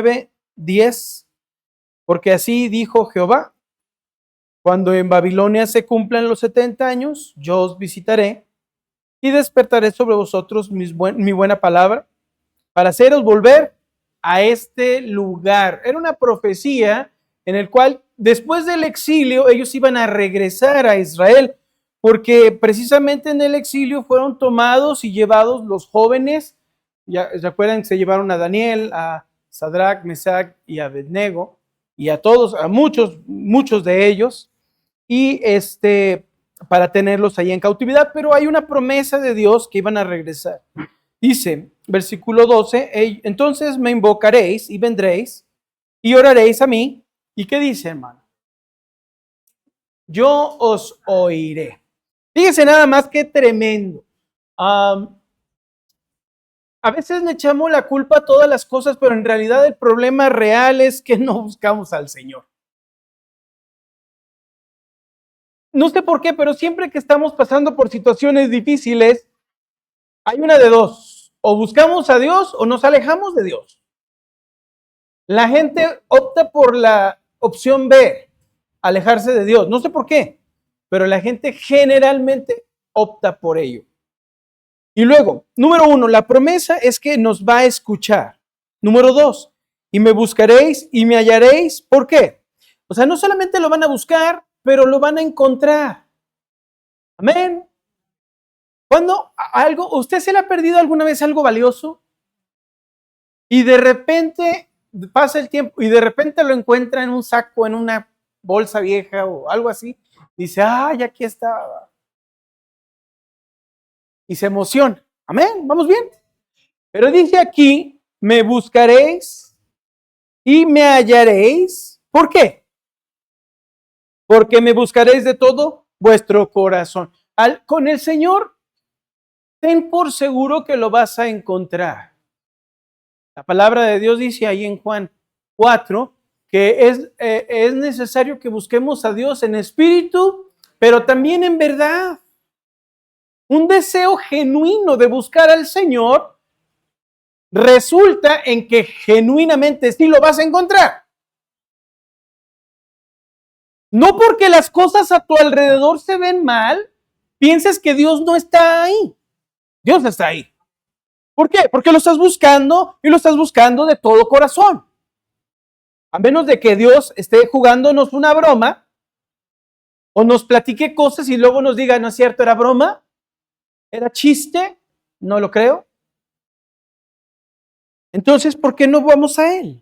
9:10, porque así dijo Jehová, cuando en Babilonia se cumplan los 70 años, yo os visitaré y despertaré sobre vosotros mi buena palabra para haceros volver a este lugar. Era una profecía en el cual después del exilio ellos iban a regresar a Israel, porque precisamente en el exilio fueron tomados y llevados los jóvenes. Ya se acuerdan que se llevaron a Daniel, a Sadrach, Mesach y a Abednego, y a todos, a muchos de ellos, y para tenerlos ahí en cautividad, pero hay una promesa de Dios que iban a regresar. Dice, versículo 12, entonces me invocaréis y vendréis y oraréis a mí. ¿Y qué dice, hermano? Yo os oiré. Fíjense nada más qué tremendo. A veces le echamos la culpa a todas las cosas, pero en realidad el problema real es que no buscamos al Señor. No sé por qué, pero siempre que estamos pasando por situaciones difíciles, hay una de dos: o buscamos a Dios o nos alejamos de Dios. La gente opta por la opción B, alejarse de Dios. No sé por qué, pero la gente generalmente opta por ello. Y luego, número 1, la promesa es que nos va a escuchar. Número 2, y me buscaréis y me hallaréis. ¿Por qué? O sea, no solamente lo van a buscar, pero lo van a encontrar. Amén. Cuando usted se le ha perdido alguna vez algo valioso y de repente pasa el tiempo y de repente lo encuentra en un saco, en una bolsa vieja o algo así, dice, ¡ay, aquí estaba! Y se emociona. Amén, vamos bien. Pero dice aquí, me buscaréis y me hallaréis. ¿Por qué? Porque me buscaréis de todo vuestro corazón. Con el Señor, ten por seguro que lo vas a encontrar. La palabra de Dios dice ahí en Juan 4 que es necesario que busquemos a Dios en espíritu, pero también en verdad. Un deseo genuino de buscar al Señor resulta en que genuinamente sí lo vas a encontrar. No porque las cosas a tu alrededor se ven mal, pienses que Dios no está ahí. Dios está ahí. ¿Por qué? Porque lo estás buscando y lo estás buscando de todo corazón. A menos de que Dios esté jugándonos una broma o nos platique cosas y luego nos diga, no es cierto, era broma, era chiste, no lo creo. Entonces, ¿por qué no vamos a Él?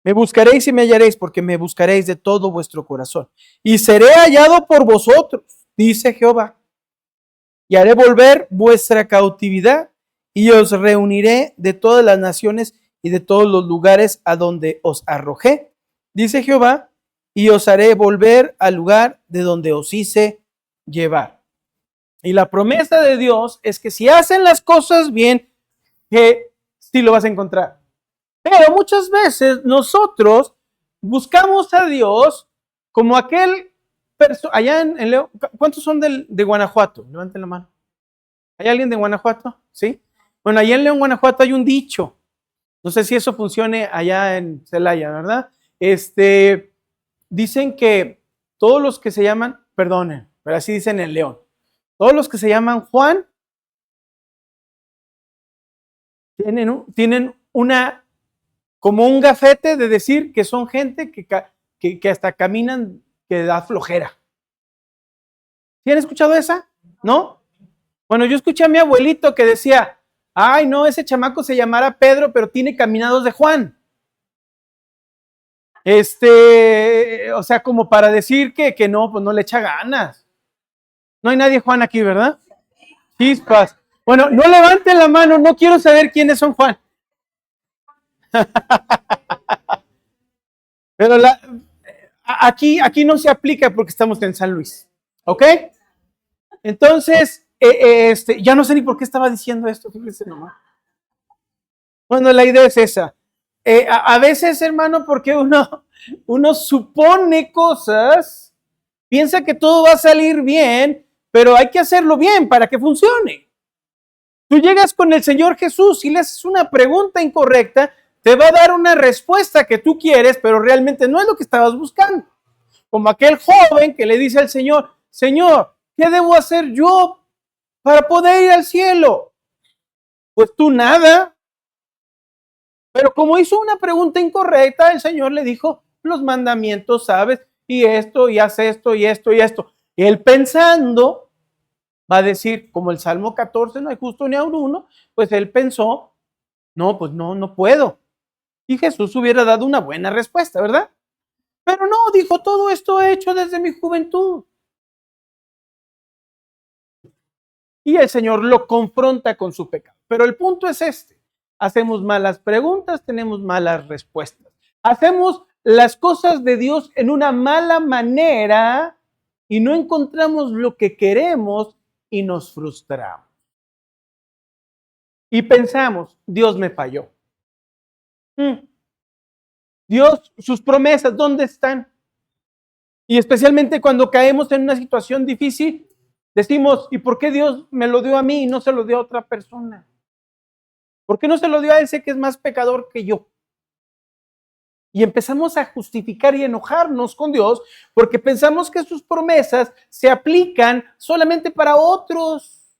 Me buscaréis y me hallaréis, porque me buscaréis de todo vuestro corazón. Y seré hallado por vosotros, dice Jehová. Y haré volver vuestra cautividad y os reuniré de todas las naciones y de todos los lugares a donde os arrojé, dice Jehová, y os haré volver al lugar de donde os hice llevar. Y la promesa de Dios es que si hacen las cosas bien, que sí lo vas a encontrar. Pero muchas veces nosotros buscamos a Dios como aquel allá en León. ¿Cuántos son de Guanajuato? Levanten la mano. ¿Hay alguien de Guanajuato? ¿Sí? Bueno, allá en León, Guanajuato hay un dicho. No sé si eso funcione allá en Celaya, ¿verdad? Dicen que todos los que se llaman, perdonen, pero así dicen en León, todos los que se llaman Juan tienen como un gafete de decir que son gente que hasta caminan, que da flojera. ¿Sí han escuchado esa? ¿No? Bueno, yo escuché a mi abuelito que decía, ay, no, ese chamaco se llamará Pedro, pero tiene caminados de Juan. O sea, como para decir que no, pues no le echa ganas. No hay nadie Juan aquí, ¿verdad? Chispas. Bueno, no levanten la mano, no quiero saber quiénes son Juan. Pero aquí no se aplica porque estamos en San Luis. ¿Ok? Entonces, ya no sé ni por qué estaba diciendo esto. Fíjense nomás. Bueno, la idea es esa. A veces, hermano, porque uno supone cosas, piensa que todo va a salir bien, pero hay que hacerlo bien para que funcione. Tú llegas con el Señor Jesús y le haces una pregunta incorrecta, te va a dar una respuesta que tú quieres, pero realmente no es lo que estabas buscando. Como aquel joven que le dice al Señor, Señor, ¿qué debo hacer yo para poder ir al cielo? Pues tú nada. Pero como hizo una pregunta incorrecta, el Señor le dijo, los mandamientos, ¿sabes? Y esto, y haz esto, y esto, y esto. Y él pensando, va a decir, como el Salmo 14, no hay justo ni aun uno, pues él pensó, no, pues no puedo. Y Jesús hubiera dado una buena respuesta, ¿verdad? Pero no, dijo, todo esto he hecho desde mi juventud. Y el Señor lo confronta con su pecado. Pero el punto es este. Hacemos malas preguntas, tenemos malas respuestas. Hacemos las cosas de Dios en una mala manera y no encontramos lo que queremos y nos frustramos. Y pensamos, Dios me falló. Dios, sus promesas, ¿dónde están? Y especialmente cuando caemos en una situación difícil, decimos, ¿y por qué Dios me lo dio a mí y no se lo dio a otra persona? ¿Por qué no se lo dio a ese que es más pecador que yo? Y empezamos a justificar y enojarnos con Dios porque pensamos que sus promesas se aplican solamente para otros,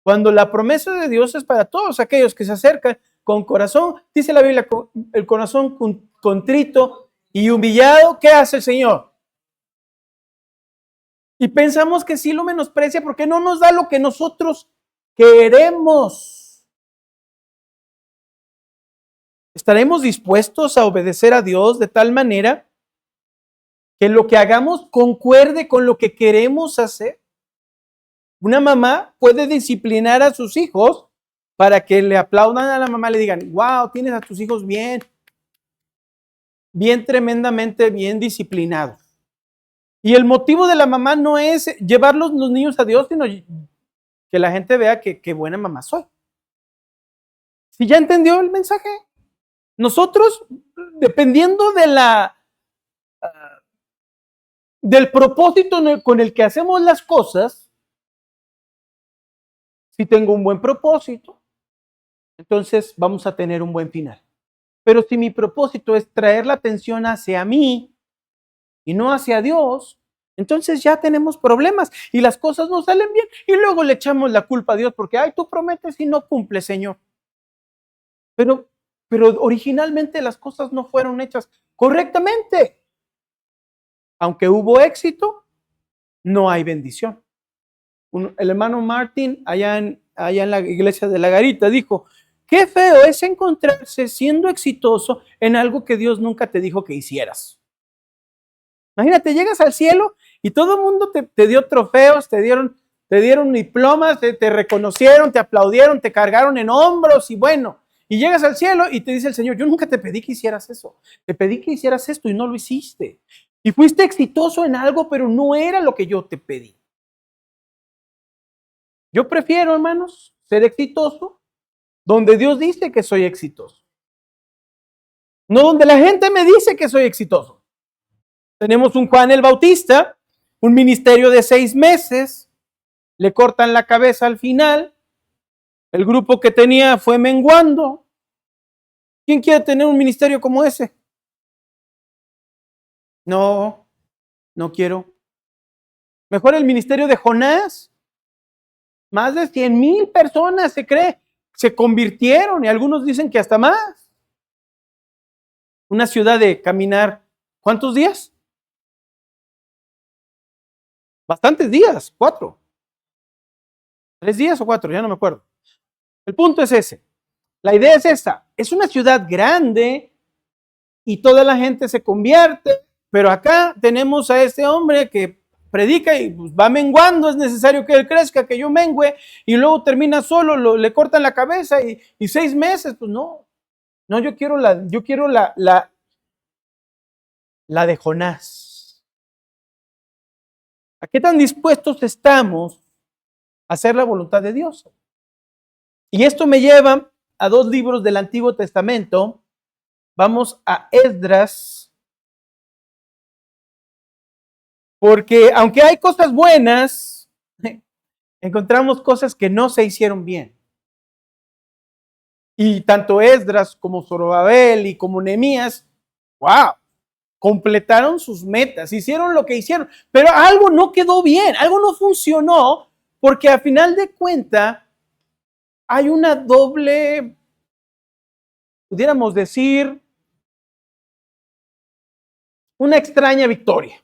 cuando la promesa de Dios es para todos aquellos que se acercan con corazón, dice la Biblia, el corazón contrito y humillado. ¿Qué hace el Señor? Y pensamos que sí lo menosprecia porque no nos da lo que nosotros queremos. ¿Estaremos dispuestos a obedecer a Dios de tal manera que lo que hagamos concuerde con lo que queremos hacer? Una mamá puede disciplinar a sus hijos para que le aplaudan a la mamá y le digan, wow, tienes a tus hijos bien tremendamente bien disciplinados. Y el motivo de la mamá no es llevar los niños a Dios, sino que la gente vea que qué buena mamá soy. Si ya entendió el mensaje, nosotros, dependiendo de del propósito con el que hacemos las cosas, si tengo un buen propósito, entonces vamos a tener un buen final. Pero si mi propósito es traer la atención hacia mí y no hacia Dios, entonces ya tenemos problemas y las cosas no salen bien y luego le echamos la culpa a Dios porque, ay, tú prometes y no cumples, Señor. Pero originalmente las cosas no fueron hechas correctamente. Aunque hubo éxito, no hay bendición. El hermano Martin, allá en la iglesia de La Garita, dijo, qué feo es encontrarse siendo exitoso en algo que Dios nunca te dijo que hicieras. Imagínate, llegas al cielo y todo el mundo te dio trofeos, te dieron diplomas, te reconocieron, te aplaudieron, te cargaron en hombros y bueno, y llegas al cielo y te dice el Señor, yo nunca te pedí que hicieras eso, te pedí que hicieras esto y no lo hiciste. Y fuiste exitoso en algo, pero no era lo que yo te pedí. Yo prefiero, hermanos, ser exitoso donde Dios dice que soy exitoso. No donde la gente me dice que soy exitoso. Tenemos un Juan el Bautista, un ministerio de 6 meses, le cortan la cabeza al final, el grupo que tenía fue menguando. ¿Quién quiere tener un ministerio como ese? No, no quiero. Mejor el ministerio de Jonás. Más de 100,000 personas se convirtieron y algunos dicen que hasta más. Una ciudad de caminar, ¿cuántos días? Bastantes días, 4. 3 días o 4, ya no me acuerdo. El punto es ese. La idea es esta. Es una ciudad grande y toda la gente se convierte, pero acá tenemos a este hombre que predica y pues va menguando, es necesario que él crezca, que yo mengüe, y luego termina solo, le cortan la cabeza y 6 meses, pues no, yo quiero la de Jonás. ¿A qué tan dispuestos estamos a hacer la voluntad de Dios? Y esto me lleva a 2 libros del Antiguo Testamento. Vamos a Esdras, porque aunque hay cosas buenas, encontramos cosas que no se hicieron bien. Y tanto Esdras como Zorobabel y como Nehemías, wow, completaron sus metas, hicieron lo que hicieron, pero algo no quedó bien, algo no funcionó, porque a final de cuentas hay una doble, pudiéramos decir, una extraña victoria.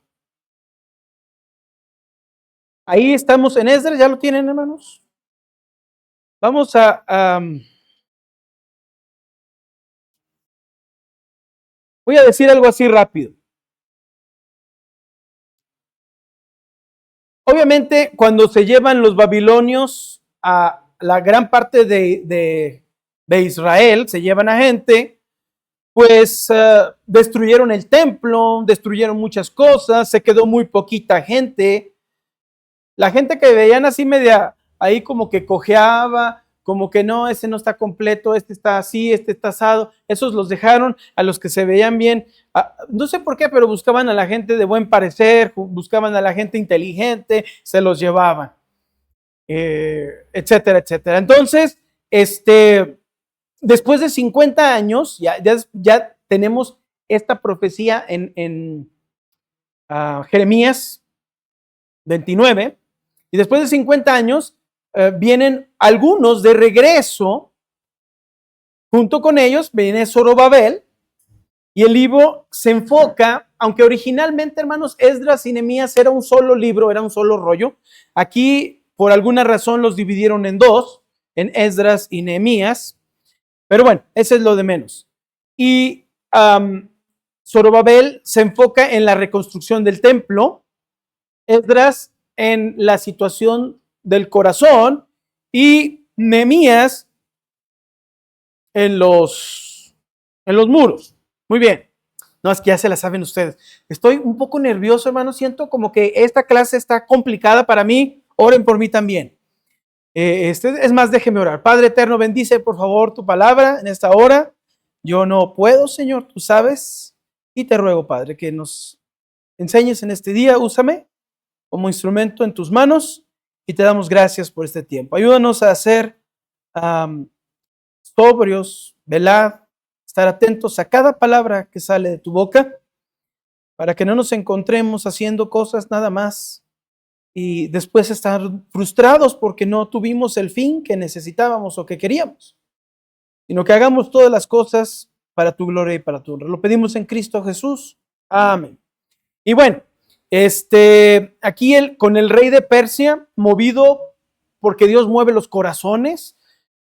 Ahí estamos en Esdras, ¿ya lo tienen, hermanos? Vamos voy a decir algo así rápido. Obviamente, cuando se llevan los babilonios a la gran parte de Israel, se llevan a gente, pues destruyeron el templo, destruyeron muchas cosas, se quedó muy poquita gente. La gente que veían así media, ahí como que cojeaba, como que no, ese no está completo, este está así, este está asado, esos los dejaron. A los que se veían bien, no sé por qué, pero buscaban a la gente de buen parecer, buscaban a la gente inteligente, se los llevaban, etcétera, etcétera. Entonces, después de 50 años, ya tenemos esta profecía en Jeremías 29, y después de 50 años vienen algunos de regreso. Junto con ellos viene Zorobabel, y el libro se enfoca, aunque originalmente, hermanos, Esdras y Nehemías era un solo libro, era un solo rollo. Aquí, por alguna razón, los dividieron en dos, en Esdras y Nehemías. Pero bueno, eso es lo de menos. Y Zorobabel se enfoca en la reconstrucción del templo, Esdras en la situación del corazón y Nehemías en los muros. Muy bien. No, es que ya se la saben ustedes. Estoy un poco nervioso, hermano. Siento como que esta clase está complicada para mí. Oren por mí también. Es más, déjeme orar. Padre eterno, bendice por favor tu palabra en esta hora. Yo no puedo, Señor, tú sabes. Y te ruego, Padre, que nos enseñes en este día. Úsame como instrumento en tus manos y te damos gracias por este tiempo. Ayúdanos a ser sobrios, velad, estar atentos a cada palabra que sale de tu boca, para que no nos encontremos haciendo cosas nada más y después estar frustrados porque no tuvimos el fin que necesitábamos o que queríamos, sino que hagamos todas las cosas para tu gloria y para tu honra. Lo pedimos en Cristo Jesús. Amén. Y bueno, aquí con el rey de Persia, movido porque Dios mueve los corazones,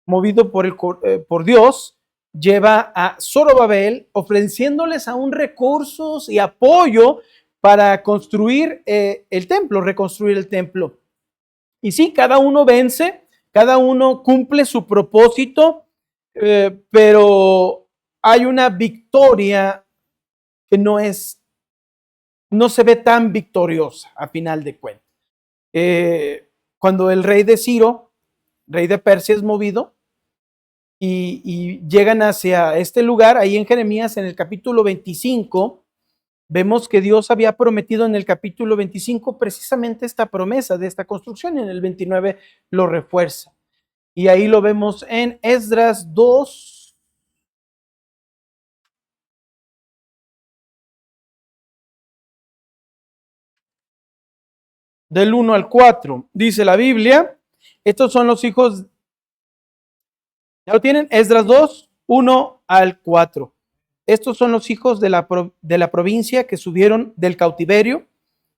movido por Dios, lleva a Zorobabel ofreciéndoles aún recursos y apoyo para construir el templo, reconstruir el templo. Y sí, cada uno vence, cada uno cumple su propósito, pero hay una victoria que no se ve tan victoriosa a final de cuentas. Cuando el rey de Ciro, rey de Persia, es movido y llegan hacia este lugar, ahí en Jeremías, en el capítulo 25, vemos que Dios había prometido en el capítulo 25 precisamente esta promesa de esta construcción, y en el 29 lo refuerza. Y ahí lo vemos en Esdras 2. Del 1 al 4, dice la Biblia, estos son los hijos, ¿ya lo tienen? Esdras 2, 1 al 4. Estos son los hijos de la provincia que subieron del cautiverio,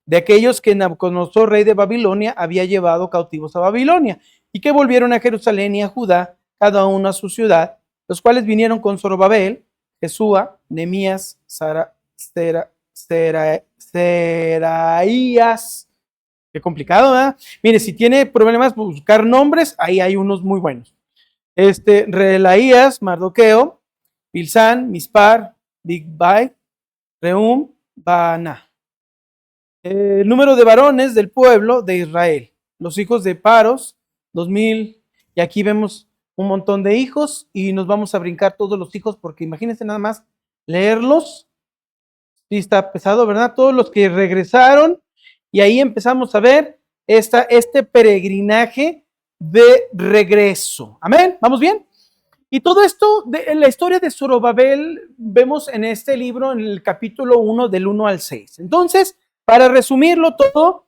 de aquellos que Nabucodonosor, rey de Babilonia, había llevado cautivos a Babilonia, y que volvieron a Jerusalén y a Judá, cada uno a su ciudad, los cuales vinieron con Zorobabel, Jesúa, Nehemías, Seraías. Qué complicado, ¿verdad? Mire, si tiene problemas buscar nombres, ahí hay unos muy buenos. Relaías, Mardoqueo, Bilsán, Mispar, Bigbai, Reum, Baana. El número de varones del pueblo de Israel, los hijos de Paros, 2000, y aquí vemos un montón de hijos y nos vamos a brincar todos los hijos porque imagínense nada más leerlos. Sí está pesado, ¿verdad? Todos los que regresaron, y ahí empezamos a ver este peregrinaje de regreso. Amén, ¿vamos bien? Y todo esto, de la historia de Zorobabel, vemos en este libro, en el capítulo 1, del 1 al 6. Entonces, para resumirlo todo,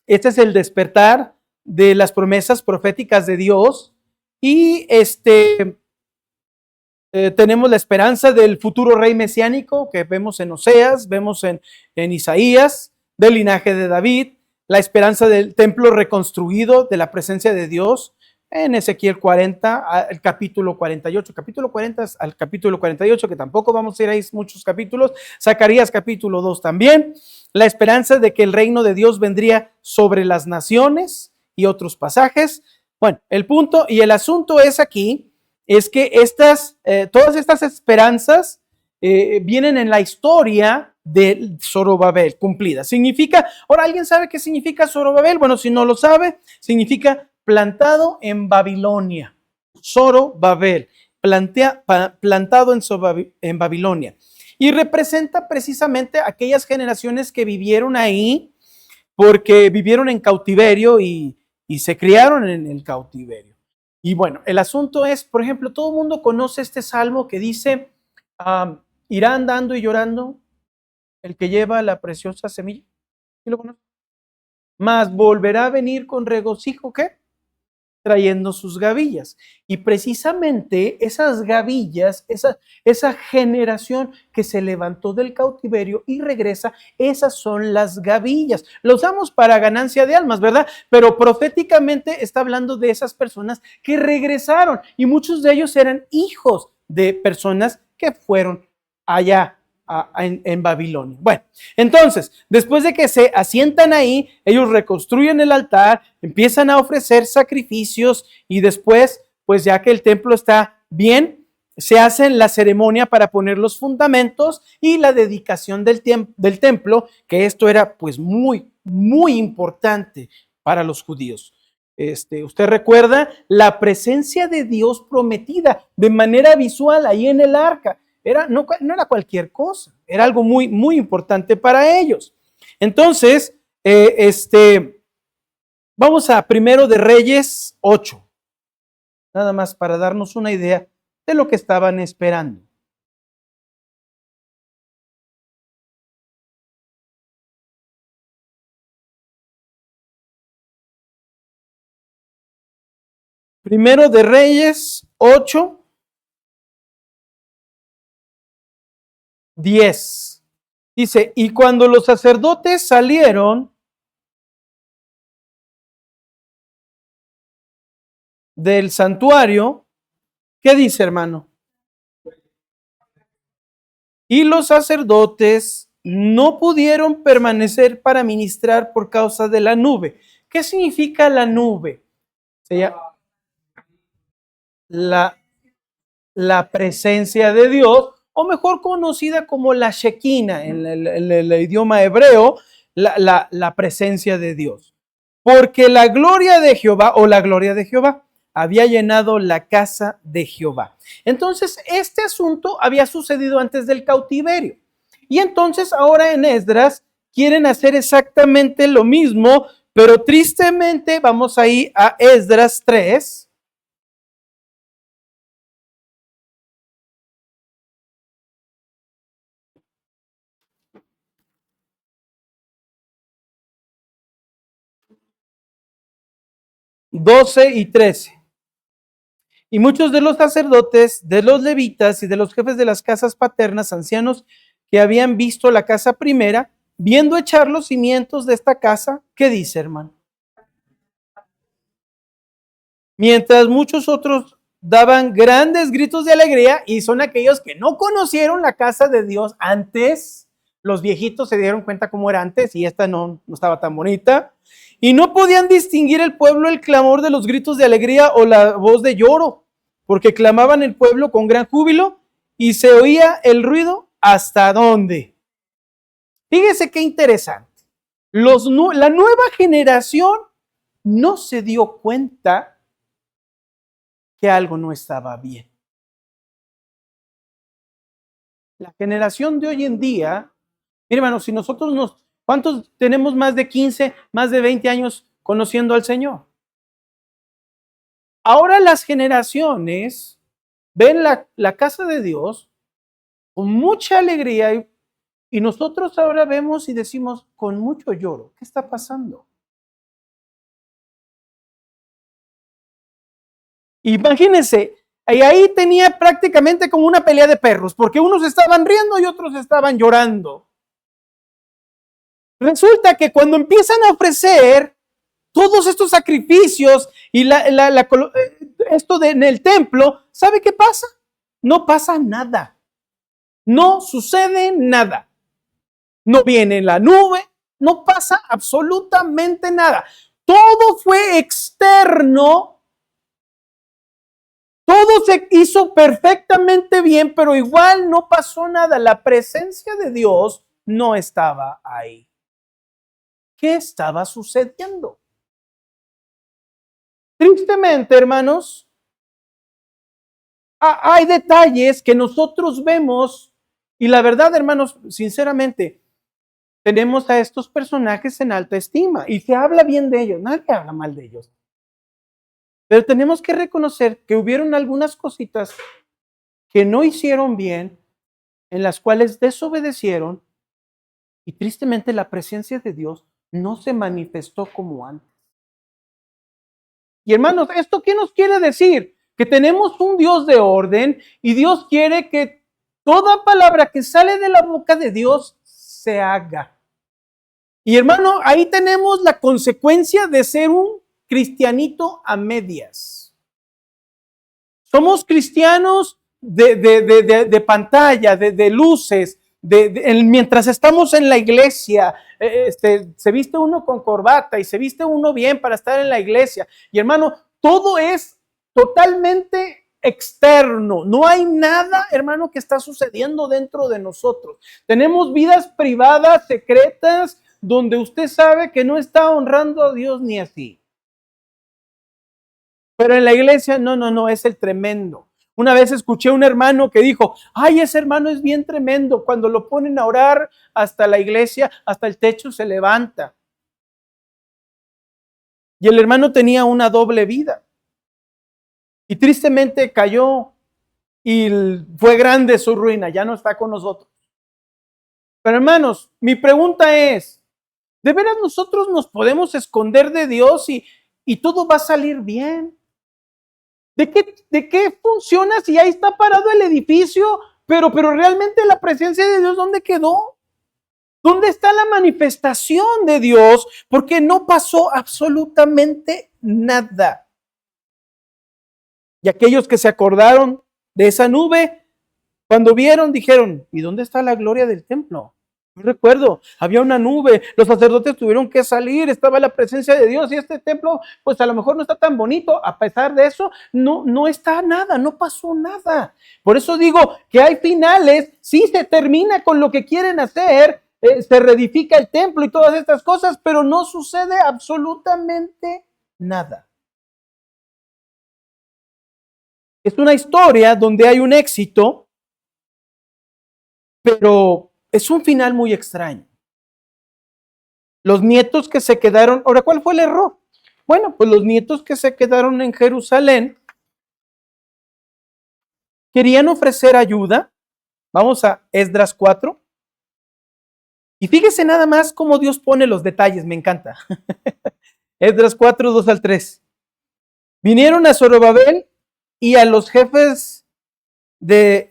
este es el despertar de las promesas proféticas de Dios y tenemos la esperanza del futuro rey mesiánico que vemos en Oseas, vemos en Isaías, del linaje de David, la esperanza del templo reconstruido, de la presencia de Dios, en Ezequiel 40, el capítulo 48, capítulo 40 al capítulo 48, que tampoco vamos a ir ahí muchos capítulos, Zacarías capítulo 2 también, la esperanza de que el reino de Dios vendría sobre las naciones y otros pasajes. Bueno, el punto y el asunto es aquí, es que todas estas esperanzas vienen en la historia de Zorobabel cumplida. Significa, ahora, ¿alguien sabe qué significa Zorobabel? Bueno, si no lo sabe, significa plantado en Babilonia. Zorobabel, plantado en Babilonia. Y representa precisamente aquellas generaciones que vivieron ahí porque vivieron en cautiverio y se criaron en el cautiverio. Y bueno, el asunto es, por ejemplo, todo el mundo conoce este salmo que dice, irá andando y llorando el que lleva la preciosa semilla. ¿Sí lo conoce? Mas volverá a venir con regocijo, ¿qué? Trayendo sus gavillas. Y precisamente esas gavillas, esa generación que se levantó del cautiverio y regresa, esas son las gavillas. Lo usamos para ganancia de almas, ¿verdad? Pero proféticamente está hablando de esas personas que regresaron y muchos de ellos eran hijos de personas que fueron allá en Babilonia. Bueno, entonces, después de que se asientan ahí, ellos reconstruyen el altar, empiezan a ofrecer sacrificios y después, pues ya que el templo está bien, se hace la ceremonia para poner los fundamentos y la dedicación del templo, que esto era pues muy, muy importante para los judíos. Usted recuerda la presencia de Dios prometida de manera visual ahí en el arca. No era cualquier cosa, era algo muy, muy importante para ellos. Entonces, vamos a Primero de Reyes 8, nada más para darnos una idea de lo que estaban esperando. Primero de Reyes 8, 10. Dice, y cuando los sacerdotes salieron del santuario, ¿qué dice, hermano? Y los sacerdotes no pudieron permanecer para ministrar por causa de la nube. ¿Qué significa la nube? Se llama la presencia de Dios, o mejor conocida como la Shekinah en el idioma hebreo, la presencia de Dios. Porque la gloria de Jehová, o la gloria de Jehová, había llenado la casa de Jehová. Entonces, este asunto había sucedido antes del cautiverio. Y entonces ahora en Esdras quieren hacer exactamente lo mismo, pero tristemente vamos ahí a Esdras 3. (12 y 13). Y muchos de los sacerdotes, de los levitas y de los jefes de las casas paternas, ancianos que habían visto la casa primera, viendo echar los cimientos de esta casa, ¿qué dice, hermano? Mientras muchos otros daban grandes gritos de alegría, y son aquellos que no conocieron la casa de Dios antes. Los viejitos se dieron cuenta cómo era antes y esta no estaba tan bonita. Y no podían distinguir el pueblo el clamor de los gritos de alegría o la voz de lloro, porque clamaban el pueblo con gran júbilo y se oía el ruido hasta dónde. Fíjese qué interesante. La nueva generación no se dio cuenta que algo no estaba bien. La generación de hoy en día, mire, hermano, si nosotros ¿cuántos tenemos más de 15, más de 20 años conociendo al Señor? Ahora las generaciones ven la casa de Dios con mucha alegría y nosotros ahora vemos y decimos con mucho lloro, ¿qué está pasando? Imagínense, y ahí tenía prácticamente como una pelea de perros, porque unos estaban riendo y otros estaban llorando. Resulta que cuando empiezan a ofrecer todos estos sacrificios y esto en el templo, ¿sabe qué pasa? No pasa nada. No sucede nada. No viene la nube, no pasa absolutamente nada. Todo fue externo, todo se hizo perfectamente bien, pero igual no pasó nada. La presencia de Dios no estaba ahí. ¿Qué estaba sucediendo? Tristemente, hermanos, hay detalles que nosotros vemos y la verdad, hermanos, sinceramente, tenemos a estos personajes en alta estima y se habla bien de ellos, nadie habla mal de ellos. Pero tenemos que reconocer que hubieron algunas cositas que no hicieron bien, en las cuales desobedecieron y tristemente la presencia de Dios no se manifestó como antes. Y hermanos, ¿esto qué nos quiere decir? Que tenemos un Dios de orden y Dios quiere que toda palabra que sale de la boca de Dios se haga. Y hermano, ahí tenemos la consecuencia de ser un cristianito a medias. Somos cristianos de pantalla, de luces, mientras estamos en la iglesia, se viste uno con corbata y se viste uno bien para estar en la iglesia. Y hermano, todo es totalmente externo. No hay nada, hermano, que está sucediendo dentro de nosotros. Tenemos vidas privadas, secretas, donde usted sabe que no está honrando a Dios ni así. Pero en la iglesia, no, es el tremendo. Una vez escuché a un hermano que dijo, ay, ese hermano es bien tremendo. Cuando lo ponen a orar hasta la iglesia, hasta el techo se levanta. Y el hermano tenía una doble vida. Y tristemente cayó y fue grande su ruina, ya no está con nosotros. Pero hermanos, mi pregunta es, ¿de veras nosotros nos podemos esconder de Dios y todo va a salir bien? ¿De qué funciona si ahí está parado el edificio? Pero realmente la presencia de Dios, ¿dónde quedó? ¿Dónde está la manifestación de Dios? Porque no pasó absolutamente nada. Y aquellos que se acordaron de esa nube, cuando vieron, dijeron, ¿y dónde está la gloria del templo? Yo recuerdo, había una nube, los sacerdotes tuvieron que salir, estaba la presencia de Dios y este templo, pues a lo mejor no está tan bonito, a pesar de eso, no está nada, no pasó nada. Por eso digo que hay finales, sí se termina con lo que quieren hacer, se reedifica el templo y todas estas cosas, pero no sucede absolutamente nada. Es una historia donde hay un éxito, pero es un final muy extraño. Los nietos que se quedaron, ahora, ¿cuál fue el error? Bueno, pues los nietos que se quedaron en Jerusalén querían ofrecer ayuda. Vamos a Esdras 4. Y fíjese nada más cómo Dios pone los detalles, me encanta. Esdras 4, 2 al 3. Vinieron a Zorobabel y a los jefes de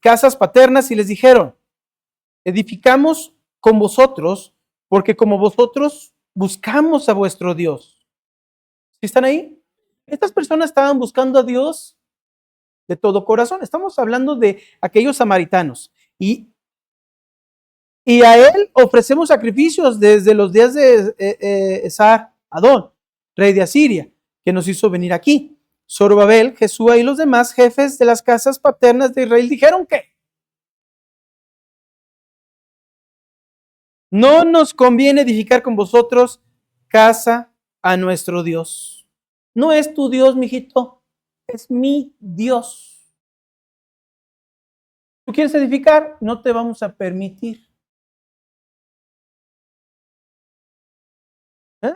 casas paternas y les dijeron, edificamos con vosotros, porque como vosotros buscamos a vuestro Dios. ¿Sí están ahí? Estas personas estaban buscando a Dios de todo corazón. Estamos hablando de aquellos samaritanos. Y a él ofrecemos sacrificios desde los días de Esar Adón, rey de Asiria, que nos hizo venir aquí. Zorobabel, Jesúa y los demás jefes de las casas paternas de Israel dijeron que no nos conviene edificar con vosotros casa a nuestro Dios. No es tu Dios, mijito, es mi Dios. ¿Tú quieres edificar? No te vamos a permitir. ¿Eh?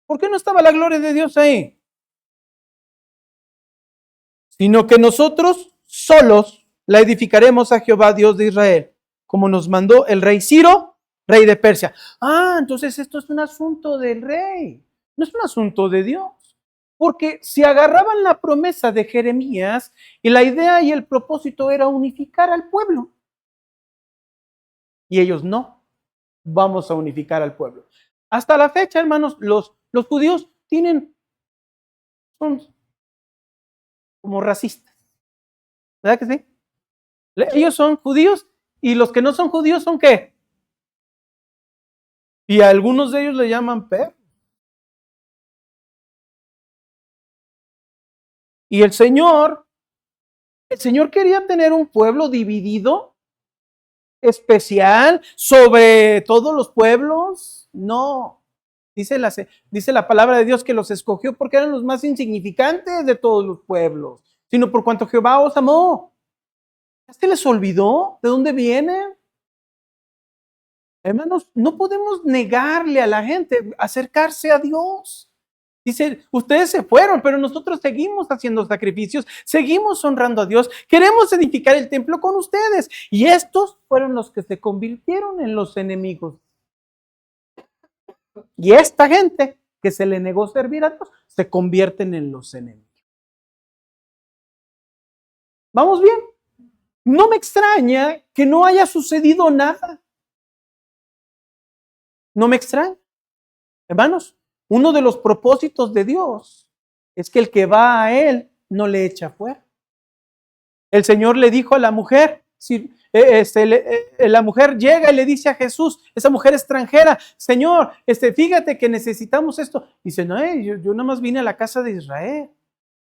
¿Por qué no estaba la gloria de Dios ahí? sino que nosotros solos la edificaremos a Jehová, Dios de Israel, como nos mandó el rey Ciro, rey de Persia. Entonces esto es un asunto del rey, no es un asunto de Dios. Porque si agarraban la promesa de Jeremías y la idea y el propósito era unificar al pueblo. Y ellos no, vamos a unificar al pueblo. Hasta la fecha, hermanos, los judíos son como racistas. ¿Verdad que sí? Ellos son judíos y los que no son judíos son ¿qué? Y a algunos de ellos le llaman perros. Y el Señor quería tener un pueblo dividido, especial, sobre todos los pueblos. No. Dice la palabra de Dios que los escogió porque eran los más insignificantes de todos los pueblos, sino por cuanto Jehová os amó. ¿Ya se les olvidó de dónde vienen? Hermanos, no podemos negarle a la gente acercarse a Dios. Dice, ustedes se fueron, pero nosotros seguimos haciendo sacrificios, seguimos honrando a Dios, queremos edificar el templo con ustedes. Y estos fueron los que se convirtieron en los enemigos. Y esta gente que se le negó servir a Dios, se convierten en los enemigos. ¿Vamos bien? No me extraña que no haya sucedido nada. No me extraña. Hermanos, uno de los propósitos de Dios es que el que va a Él no le echa fuera. El Señor le dijo a la mujer, la mujer llega y le dice a Jesús, esa mujer extranjera, Señor, fíjate que necesitamos esto. Dice, no, yo nada más vine a la casa de Israel.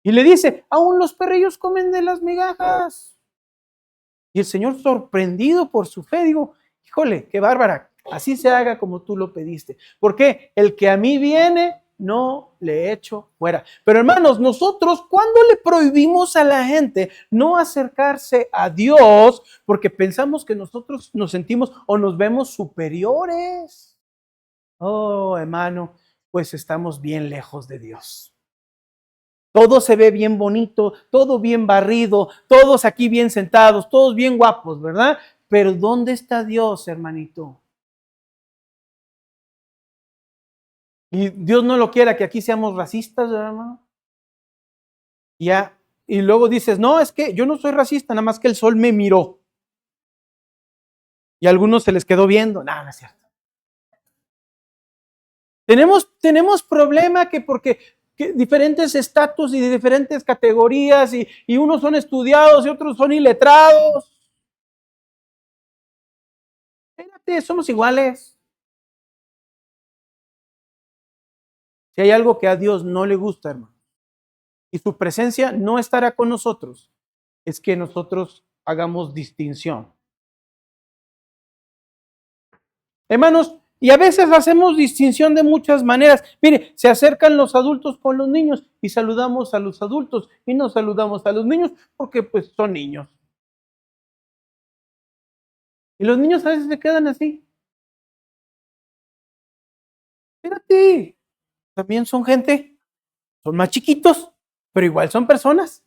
Y le dice, aún los perrillos comen de las migajas. Y el Señor, sorprendido por su fe, digo, híjole, qué bárbara, así se haga como tú lo pediste. Porque el que a mí viene, no le echo fuera. Pero hermanos, nosotros, ¿cuándo le prohibimos a la gente no acercarse a Dios? Porque pensamos que nosotros nos sentimos o nos vemos superiores. Oh, hermano, pues estamos bien lejos de Dios. Todo se ve bien bonito, todo bien barrido, todos aquí bien sentados, todos bien guapos, ¿verdad? Pero ¿dónde está Dios, hermanito? Y Dios no lo quiera que aquí seamos racistas, ¿verdad, hermano? Ya, y luego dices, no, es que yo no soy racista, nada más que el sol me miró. Y a algunos se les quedó viendo. No, no es cierto. Tenemos problema que porque diferentes estatus y de diferentes categorías y unos son estudiados y otros son iletrados. Espérate, somos iguales. Si hay algo que a Dios no le gusta, hermano, y su presencia no estará con nosotros, es que nosotros hagamos distinción. Hermanos, y a veces hacemos distinción de muchas maneras. Mire, se acercan los adultos con los niños y saludamos a los adultos y no saludamos a los niños porque pues son niños. Y los niños a veces se quedan así. Espérate, también son gente, son más chiquitos, pero igual son personas.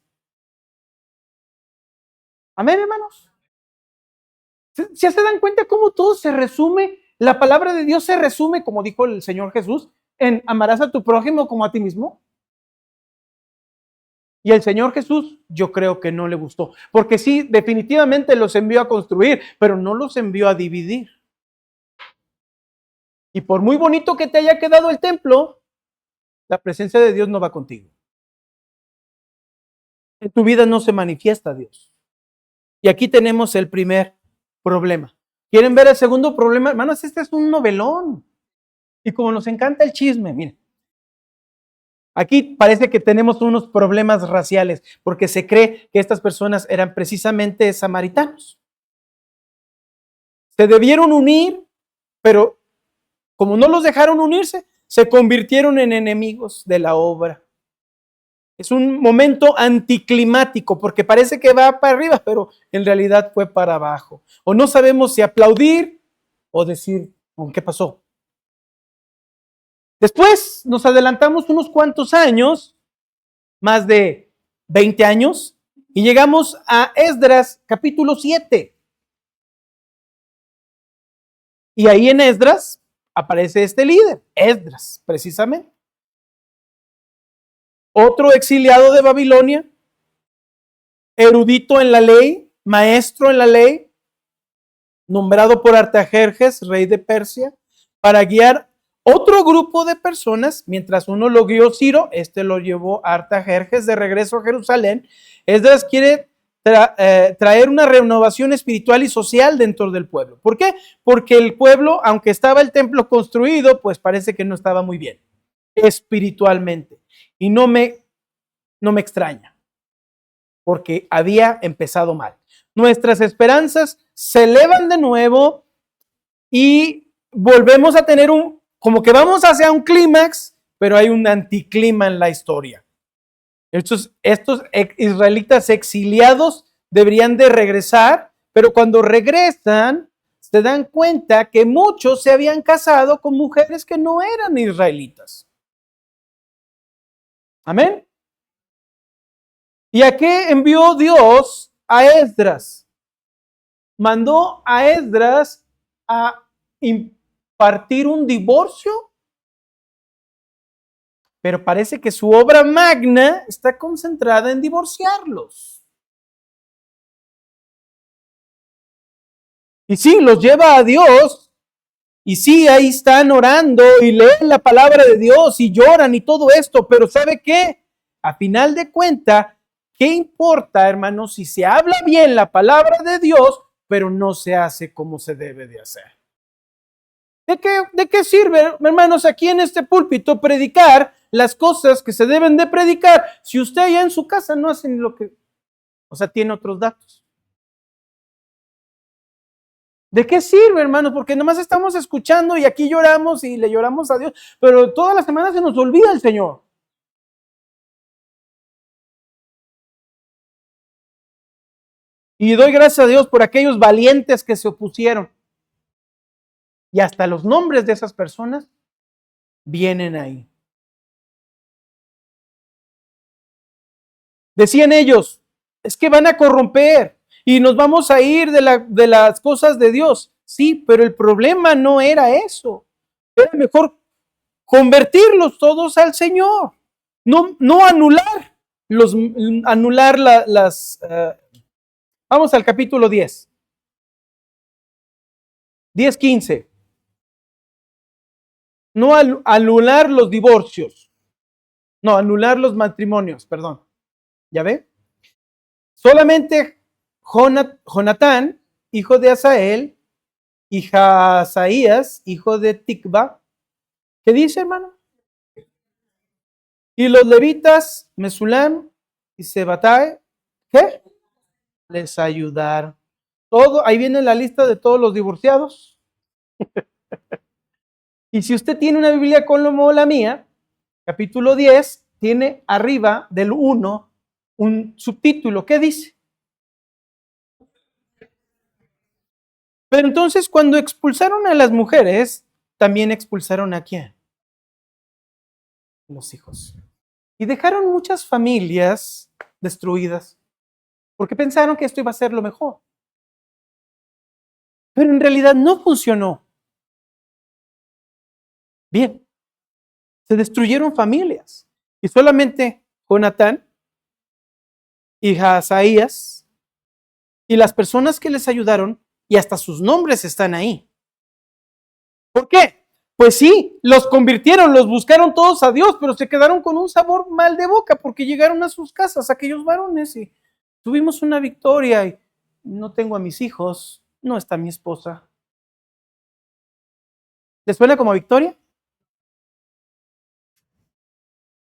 Amén, hermanos. ¿Ya se dan cuenta cómo todo se resume? La palabra de Dios se resume, como dijo el Señor Jesús, en amarás a tu prójimo como a ti mismo. Y el Señor Jesús, yo creo que no le gustó, porque sí, definitivamente los envió a construir, pero no los envió a dividir. Y por muy bonito que te haya quedado el templo, la presencia de Dios no va contigo. En tu vida no se manifiesta Dios. Y aquí tenemos el primer problema. ¿Quieren ver el segundo problema? Hermanos, este es un novelón. Y como nos encanta el chisme, miren. Aquí parece que tenemos unos problemas raciales, porque se cree que estas personas eran precisamente samaritanos. Se debieron unir, pero como no los dejaron unirse, se convirtieron en enemigos de la obra. Es un momento anticlimático, porque parece que va para arriba, pero en realidad fue para abajo. O no sabemos si aplaudir o decir, ¿qué pasó? Después nos adelantamos unos cuantos años, más de 20 años, y llegamos a Esdras capítulo 7. Y ahí en Esdras aparece este líder, Esdras, precisamente. Otro exiliado de Babilonia, erudito en la ley, maestro en la ley, nombrado por Artajerjes, rey de Persia, para guiar otro grupo de personas. Mientras uno lo guió Ciro, este lo llevó a Artajerjes de regreso a Jerusalén. Esdras quiere traer una renovación espiritual y social dentro del pueblo. ¿Por qué? Porque el pueblo, aunque estaba el templo construido, pues parece que no estaba muy bien espiritualmente. Y no me extraña, porque había empezado mal. Nuestras esperanzas se elevan de nuevo y volvemos a tener como que vamos hacia un clímax, pero hay un anticlima en la historia. Estos israelitas exiliados deberían de regresar, pero cuando regresan se dan cuenta que muchos se habían casado con mujeres que no eran israelitas. Amén. ¿Y a qué envió Dios a Esdras? Mandó a Esdras a impartir un divorcio, pero parece que su obra magna está concentrada en divorciarlos. Y sí, los lleva a Dios, y sí, ahí están orando y leen la palabra de Dios y lloran y todo esto, pero ¿sabe qué? A final de cuentas, ¿qué importa, hermanos, si se habla bien la palabra de Dios, pero no se hace como se debe de hacer? ¿De qué sirve, hermanos, aquí en este púlpito predicar las cosas que se deben de predicar si usted allá en su casa no hace lo que, tiene otros datos? ¿De qué sirve, hermanos? Porque nomás estamos escuchando y aquí lloramos y le lloramos a Dios, pero todas las semanas se nos olvida el Señor. Y doy gracias a Dios por aquellos valientes que se opusieron. Y hasta los nombres de esas personas vienen ahí. Decían ellos, es que van a corromper y nos vamos a ir de las cosas de Dios. Sí, pero el problema no era eso. Era mejor convertirlos todos al Señor. No anular las... vamos al capítulo 10. 10:15. No anular los divorcios. No, anular los matrimonios, perdón. ¿Ya ve? Solamente Jonatán, hijo de Asael, y Hazaías, hijo de Tikva. ¿Qué dice, hermano? Y los levitas, Mesulam y Sebatai, ¿qué? Les ayudaron. Todo, ahí viene la lista de todos los divorciados. Y si usted tiene una Biblia como la mía, capítulo 10, tiene arriba del 1 un subtítulo. ¿Qué dice? Pero entonces cuando expulsaron a las mujeres, también expulsaron ¿a quién? Los hijos. Y dejaron muchas familias destruidas porque pensaron que esto iba a ser lo mejor. Pero en realidad no funcionó. Bien, se destruyeron familias y solamente Jonatán y Hazaías y las personas que les ayudaron, y hasta sus nombres están ahí. ¿Por qué? Pues sí, los convirtieron, los buscaron todos a Dios, pero se quedaron con un sabor mal de boca porque llegaron a sus casas aquellos varones y tuvimos una victoria y no tengo a mis hijos, no está mi esposa. ¿Les suena como victoria?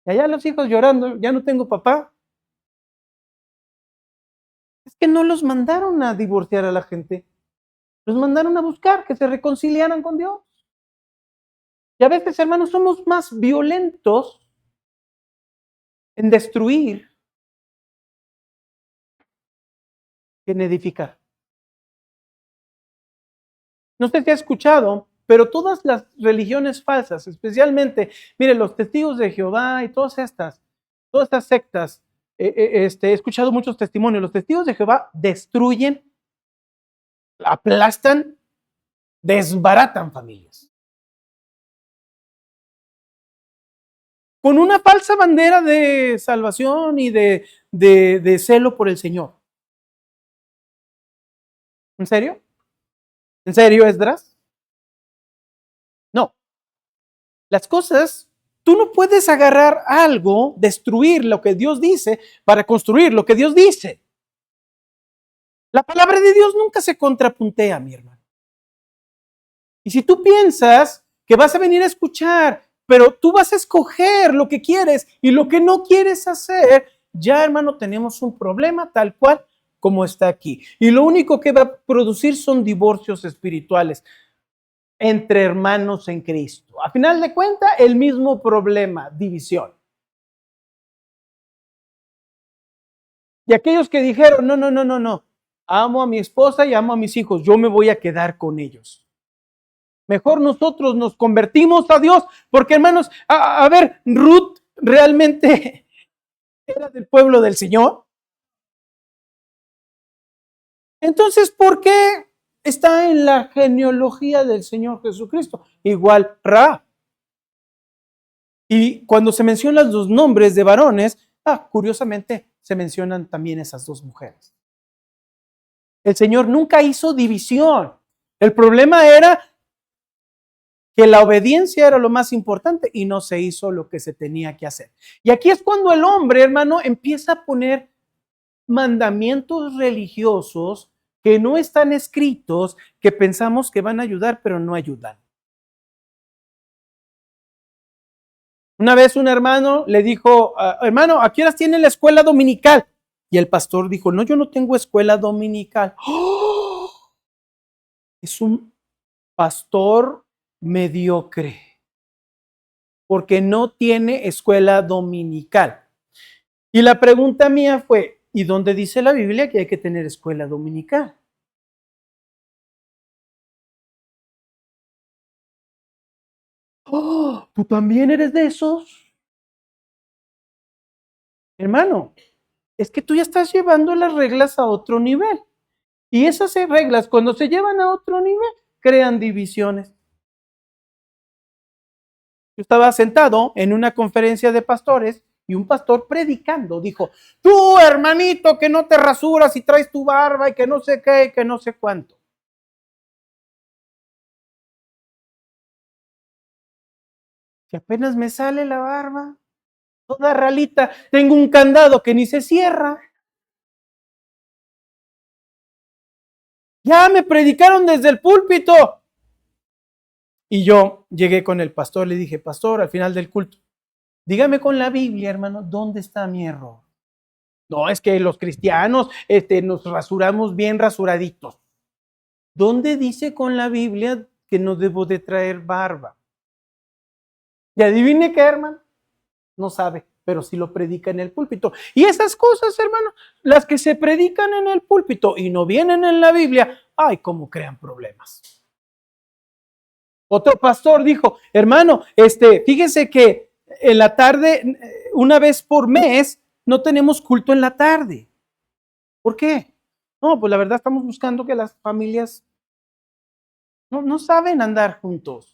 Y allá los hijos llorando, ya no tengo papá. Es que no los mandaron a divorciar a la gente, los mandaron a buscar que se reconciliaran con Dios. Y a veces, hermanos, somos más violentos en destruir que en edificar. No sé si ha escuchado, pero todas las religiones falsas, especialmente, mire, los testigos de Jehová y todas estas sectas, He escuchado muchos testimonios. Los testigos de Jehová destruyen, aplastan, desbaratan familias. Con una falsa bandera de salvación y de celo por el Señor. ¿En serio? ¿En serio, Esdras? No. Las cosas, tú no puedes agarrar algo, destruir lo que Dios dice para construir lo que Dios dice. La palabra de Dios nunca se contrapuntea, mi hermano. Y si tú piensas que vas a venir a escuchar, pero tú vas a escoger lo que quieres y lo que no quieres hacer, ya, hermano, tenemos un problema tal cual como está aquí. Y lo único que va a producir son divorcios espirituales entre hermanos en Cristo. A final de cuentas, el mismo problema, división. Y aquellos que dijeron, no, no, no, no, no, amo a mi esposa y amo a mis hijos, yo me voy a quedar con ellos. Mejor nosotros nos convertimos a Dios, porque hermanos, a ver, Ruth realmente era del pueblo del Señor. Entonces, ¿por qué está en la genealogía del Señor Jesucristo? Igual Ra. Y cuando se mencionan los nombres de varones, curiosamente se mencionan también esas dos mujeres. El Señor nunca hizo división. El problema era que la obediencia era lo más importante y no se hizo lo que se tenía que hacer. Y aquí es cuando el hombre, hermano, empieza a poner mandamientos religiosos que no están escritos, que pensamos que van a ayudar, pero no ayudan. Una vez un hermano le dijo, hermano, ¿a qué horas tiene la escuela dominical? Y el pastor dijo, no, yo no tengo escuela dominical. ¡Oh! Es un pastor mediocre, porque no tiene escuela dominical. Y la pregunta mía fue, ¿y dónde dice la Biblia que hay que tener escuela dominical? Oh, ¿tú también eres de esos? Hermano, es que tú ya estás llevando las reglas a otro nivel. Y esas reglas, cuando se llevan a otro nivel, crean divisiones. Yo estaba sentado en una conferencia de pastores y un pastor predicando dijo, tú hermanito que no te rasuras y traes tu barba y que no sé qué y que no sé cuánto. Si apenas me sale la barba, toda ralita, tengo un candado que ni se cierra. Ya me predicaron desde el púlpito. Y yo llegué con el pastor, le dije, pastor, al final del culto, dígame con la Biblia, hermano, ¿dónde está mi error? No, es que los cristianos nos rasuramos bien rasuraditos. ¿Dónde dice con la Biblia que no debo de traer barba? Y adivine qué, hermano, no sabe, pero sí lo predica en el púlpito. Y esas cosas, hermano, las que se predican en el púlpito y no vienen en la Biblia, ay, cómo crean problemas. Otro pastor dijo, hermano, fíjese que en la tarde, una vez por mes, no tenemos culto en la tarde. ¿Por qué? No, pues la verdad estamos buscando que las familias no saben andar juntos.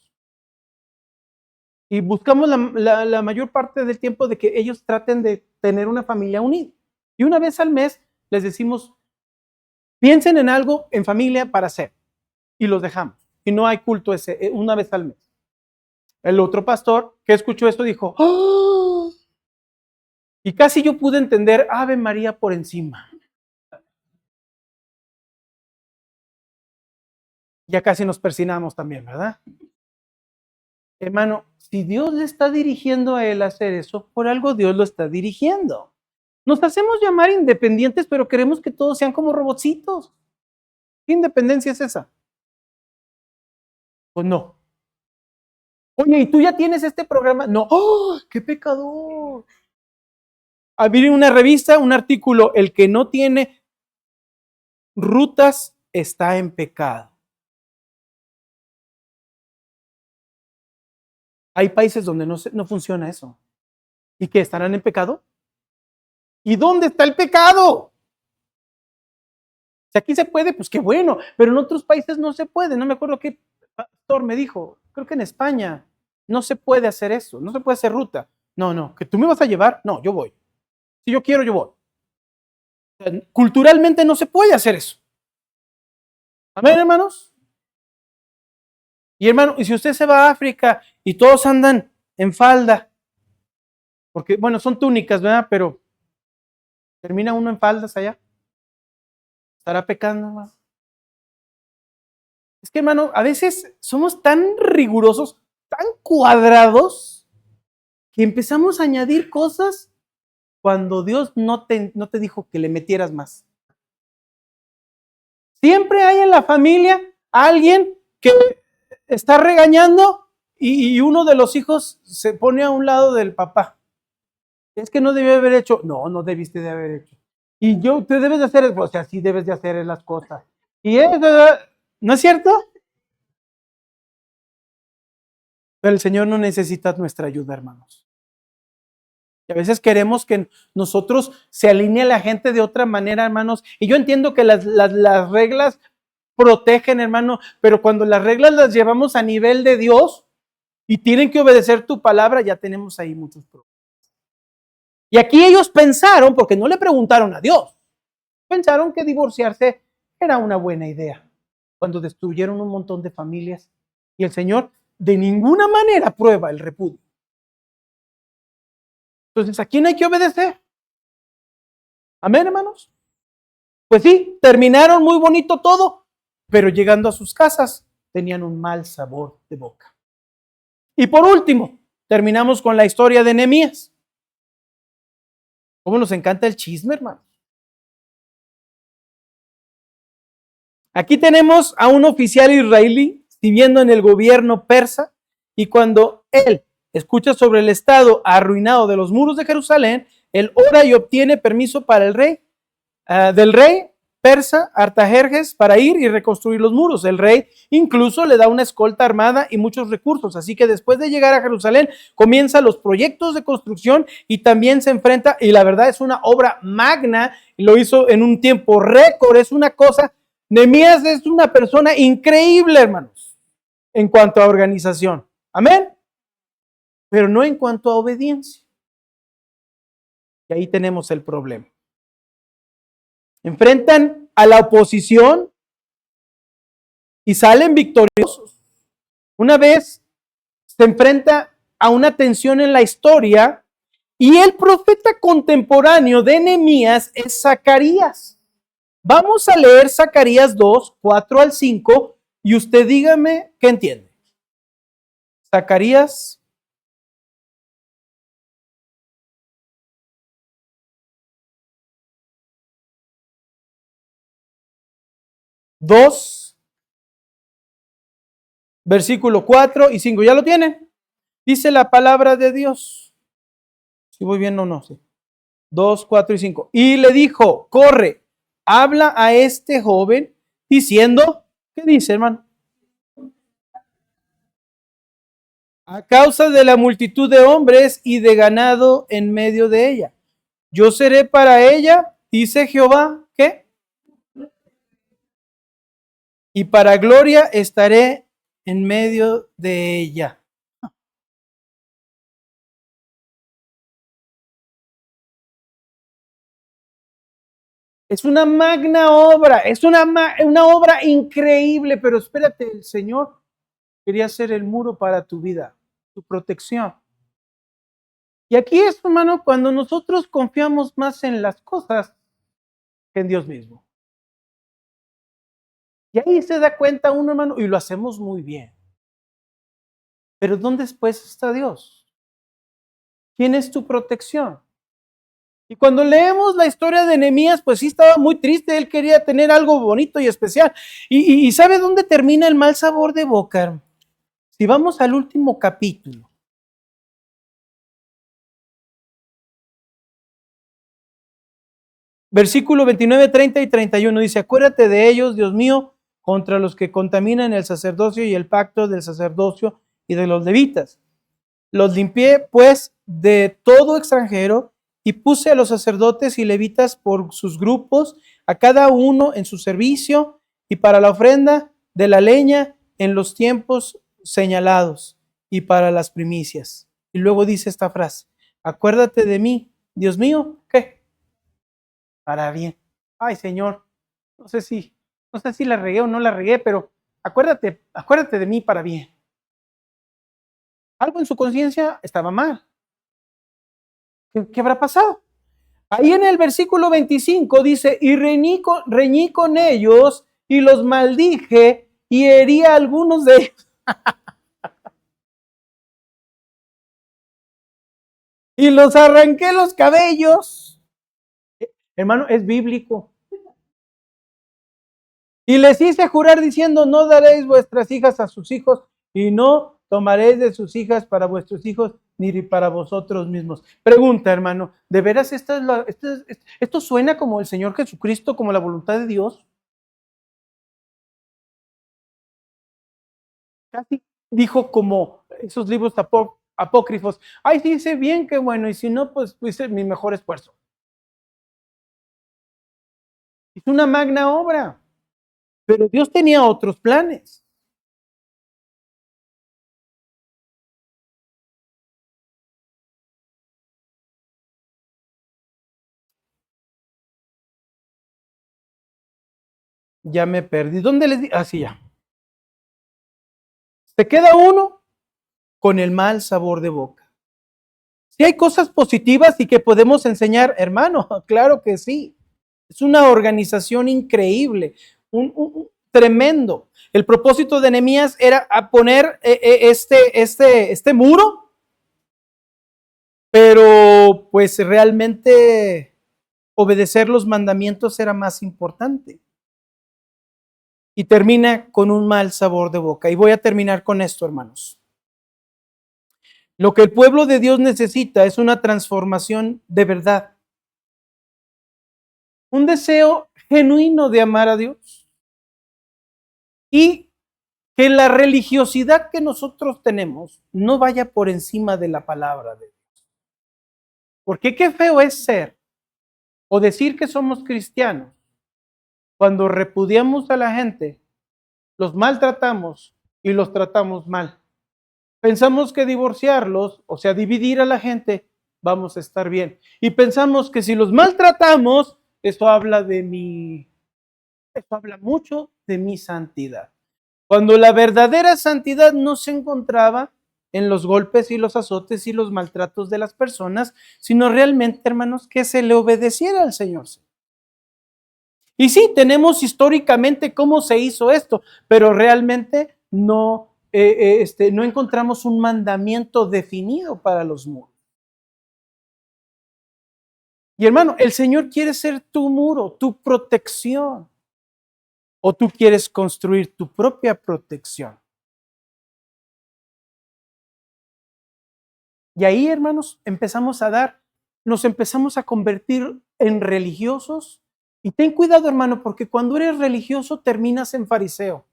Y buscamos la mayor parte del tiempo de que ellos traten de tener una familia unida. Y una vez al mes les decimos, piensen en algo en familia para hacer. Y los dejamos. Y no hay culto una vez al mes. El otro pastor que escuchó esto dijo, ¡oh! Y casi yo pude entender Ave María por encima. Ya casi nos persinamos también, ¿verdad? Hermano, si Dios le está dirigiendo a él a hacer eso, por algo Dios lo está dirigiendo. Nos hacemos llamar independientes, pero queremos que todos sean como robotcitos. ¿Qué independencia es esa? Pues no. Oye, ¿y tú ya tienes este programa? No. ¡Oh, qué pecador! Abrir una revista, un artículo, el que no tiene rutas está en pecado. Hay países donde no funciona eso. ¿Y que estarán en pecado? ¿Y dónde está el pecado? Si aquí se puede, pues qué bueno, pero en otros países no se puede. No me acuerdo qué pastor me dijo, creo que en España no se puede hacer eso, no se puede hacer ruta. No, que tú me vas a llevar, no, yo voy. Si yo quiero, yo voy. O sea, culturalmente no se puede hacer eso. Amén, hermanos. Y hermano, y si usted se va a África y todos andan en falda, porque bueno, son túnicas, ¿verdad? Pero termina uno en faldas allá, estará pecando, hermano. Es que, hermano, a veces somos tan rigurosos, tan cuadrados, que empezamos a añadir cosas cuando Dios no te dijo que le metieras más. Siempre hay en la familia alguien que está regañando y uno de los hijos se pone a un lado del papá. Es que no debió haber hecho. No debiste de haber hecho. Y tú debes de hacer, o sea, sí debes de hacer las cosas. Y ¿no es cierto? Pero el Señor no necesita nuestra ayuda, hermanos. Y a veces queremos que nosotros se alinee a la gente de otra manera, hermanos. Y yo entiendo que las reglas protegen, hermano, pero cuando las reglas las llevamos a nivel de Dios y tienen que obedecer tu palabra, ya tenemos ahí muchos problemas. Y aquí ellos pensaron, porque no le preguntaron a Dios, pensaron que divorciarse era una buena idea. Cuando destruyeron un montón de familias y el Señor de ninguna manera prueba el repudio. Entonces, ¿a quién hay que obedecer? Amén, hermanos. Pues sí, terminaron muy bonito todo, pero llegando a sus casas tenían un mal sabor de boca. Y por último, terminamos con la historia de Nehemías. ¿Cómo nos encanta el chisme, hermano? Aquí tenemos a un oficial israelí sirviendo en el gobierno persa y cuando él escucha sobre el estado arruinado de los muros de Jerusalén, él ora y obtiene permiso para el rey, del rey persa Artajerjes para ir y reconstruir los muros. El rey incluso le da una escolta armada y muchos recursos, así que después de llegar a Jerusalén comienza los proyectos de construcción y también se enfrenta, y la verdad es una obra magna, lo hizo en un tiempo récord, es una cosa. Nehemías es una persona increíble, hermanos, en cuanto a organización. Amén. Pero no en cuanto a obediencia. Y ahí tenemos el problema. Enfrentan a la oposición y salen victoriosos. Una vez se enfrenta a una tensión en la historia y el profeta contemporáneo de Nehemías es Zacarías. Vamos a leer Zacarías 2, 4 al 5 y usted dígame qué entiende. Zacarías 2, versículo 4 y 5. ¿Ya lo tienen? Dice la palabra de Dios. Si voy bien o no, sí. 2, 4 y 5. Y le dijo, corre, habla a este joven diciendo, ¿qué dice, hermano? A causa de la multitud de hombres y de ganado en medio de ella. Yo seré para ella, dice Jehová, ¿qué? Y para gloria estaré en medio de ella. Es una magna obra, es una obra increíble, pero espérate, el Señor quería hacer el muro para tu vida, tu protección. Y aquí es, hermano, cuando nosotros confiamos más en las cosas que en Dios mismo. Y ahí se da cuenta uno, hermano, y lo hacemos muy bien. Pero ¿dónde después está Dios? ¿Quién es tu protección? Y cuando leemos la historia de Nehemías, pues sí estaba muy triste, él quería tener algo bonito y especial. ¿Y sabe dónde termina el mal sabor de boca? Si vamos al último capítulo. Versículo 29, 30 y 31 dice, acuérdate de ellos, Dios mío, contra los que contaminan el sacerdocio y el pacto del sacerdocio y de los levitas. Los limpié, pues, de todo extranjero y puse a los sacerdotes y levitas por sus grupos, a cada uno en su servicio, y para la ofrenda de la leña en los tiempos señalados, y para las primicias. Y luego dice esta frase: acuérdate de mí, Dios mío, ¿qué? Para bien. Ay, Señor, no sé si la regué o no la regué, pero acuérdate de mí para bien. Algo en su conciencia estaba mal. ¿Qué habrá pasado? Ahí en el versículo 25 dice: y reñí con ellos y los maldije y herí a algunos de ellos. Y los arranqué los cabellos. Hermano, es bíblico. Y les hice jurar diciendo: no daréis vuestras hijas a sus hijos, y no tomaréis de sus hijas para vuestros hijos, ni para vosotros mismos. Pregunta, hermano, ¿de veras esto suena como el Señor Jesucristo, como la voluntad de Dios? Casi dijo como esos libros apócrifos: ay, sí, sé bien, qué bueno, y si no, pues hice mi mejor esfuerzo. Es una magna obra, pero Dios tenía otros planes. Ya me perdí. ¿Dónde les di? Así ya. Se queda uno con el mal sabor de boca. Si hay cosas positivas y que podemos enseñar, hermano, claro que sí. Es una organización increíble, tremendo. El propósito de Nehemías era a poner este muro, pero pues realmente obedecer los mandamientos era más importante. Y termina con un mal sabor de boca. Y voy a terminar con esto, hermanos. Lo que el pueblo de Dios necesita es una transformación de verdad. Un deseo genuino de amar a Dios. Y que la religiosidad que nosotros tenemos no vaya por encima de la palabra de Dios. Porque qué feo es ser o decir que somos cristianos cuando repudiamos a la gente, los maltratamos y los tratamos mal. Pensamos que divorciarlos, o sea, dividir a la gente, vamos a estar bien. Y pensamos que si los maltratamos, eso habla mucho de mi santidad. Cuando la verdadera santidad no se encontraba en los golpes y los azotes y los maltratos de las personas, sino realmente, hermanos, que se le obedeciera al Señor. Y sí, tenemos históricamente cómo se hizo esto, pero realmente no encontramos un mandamiento definido para los muros. Y hermano, el Señor quiere ser tu muro, tu protección. ¿O tú quieres construir tu propia protección? Y ahí, hermanos, nos empezamos a convertir en religiosos. Y ten cuidado, hermano, porque cuando eres religioso terminas en fariseo.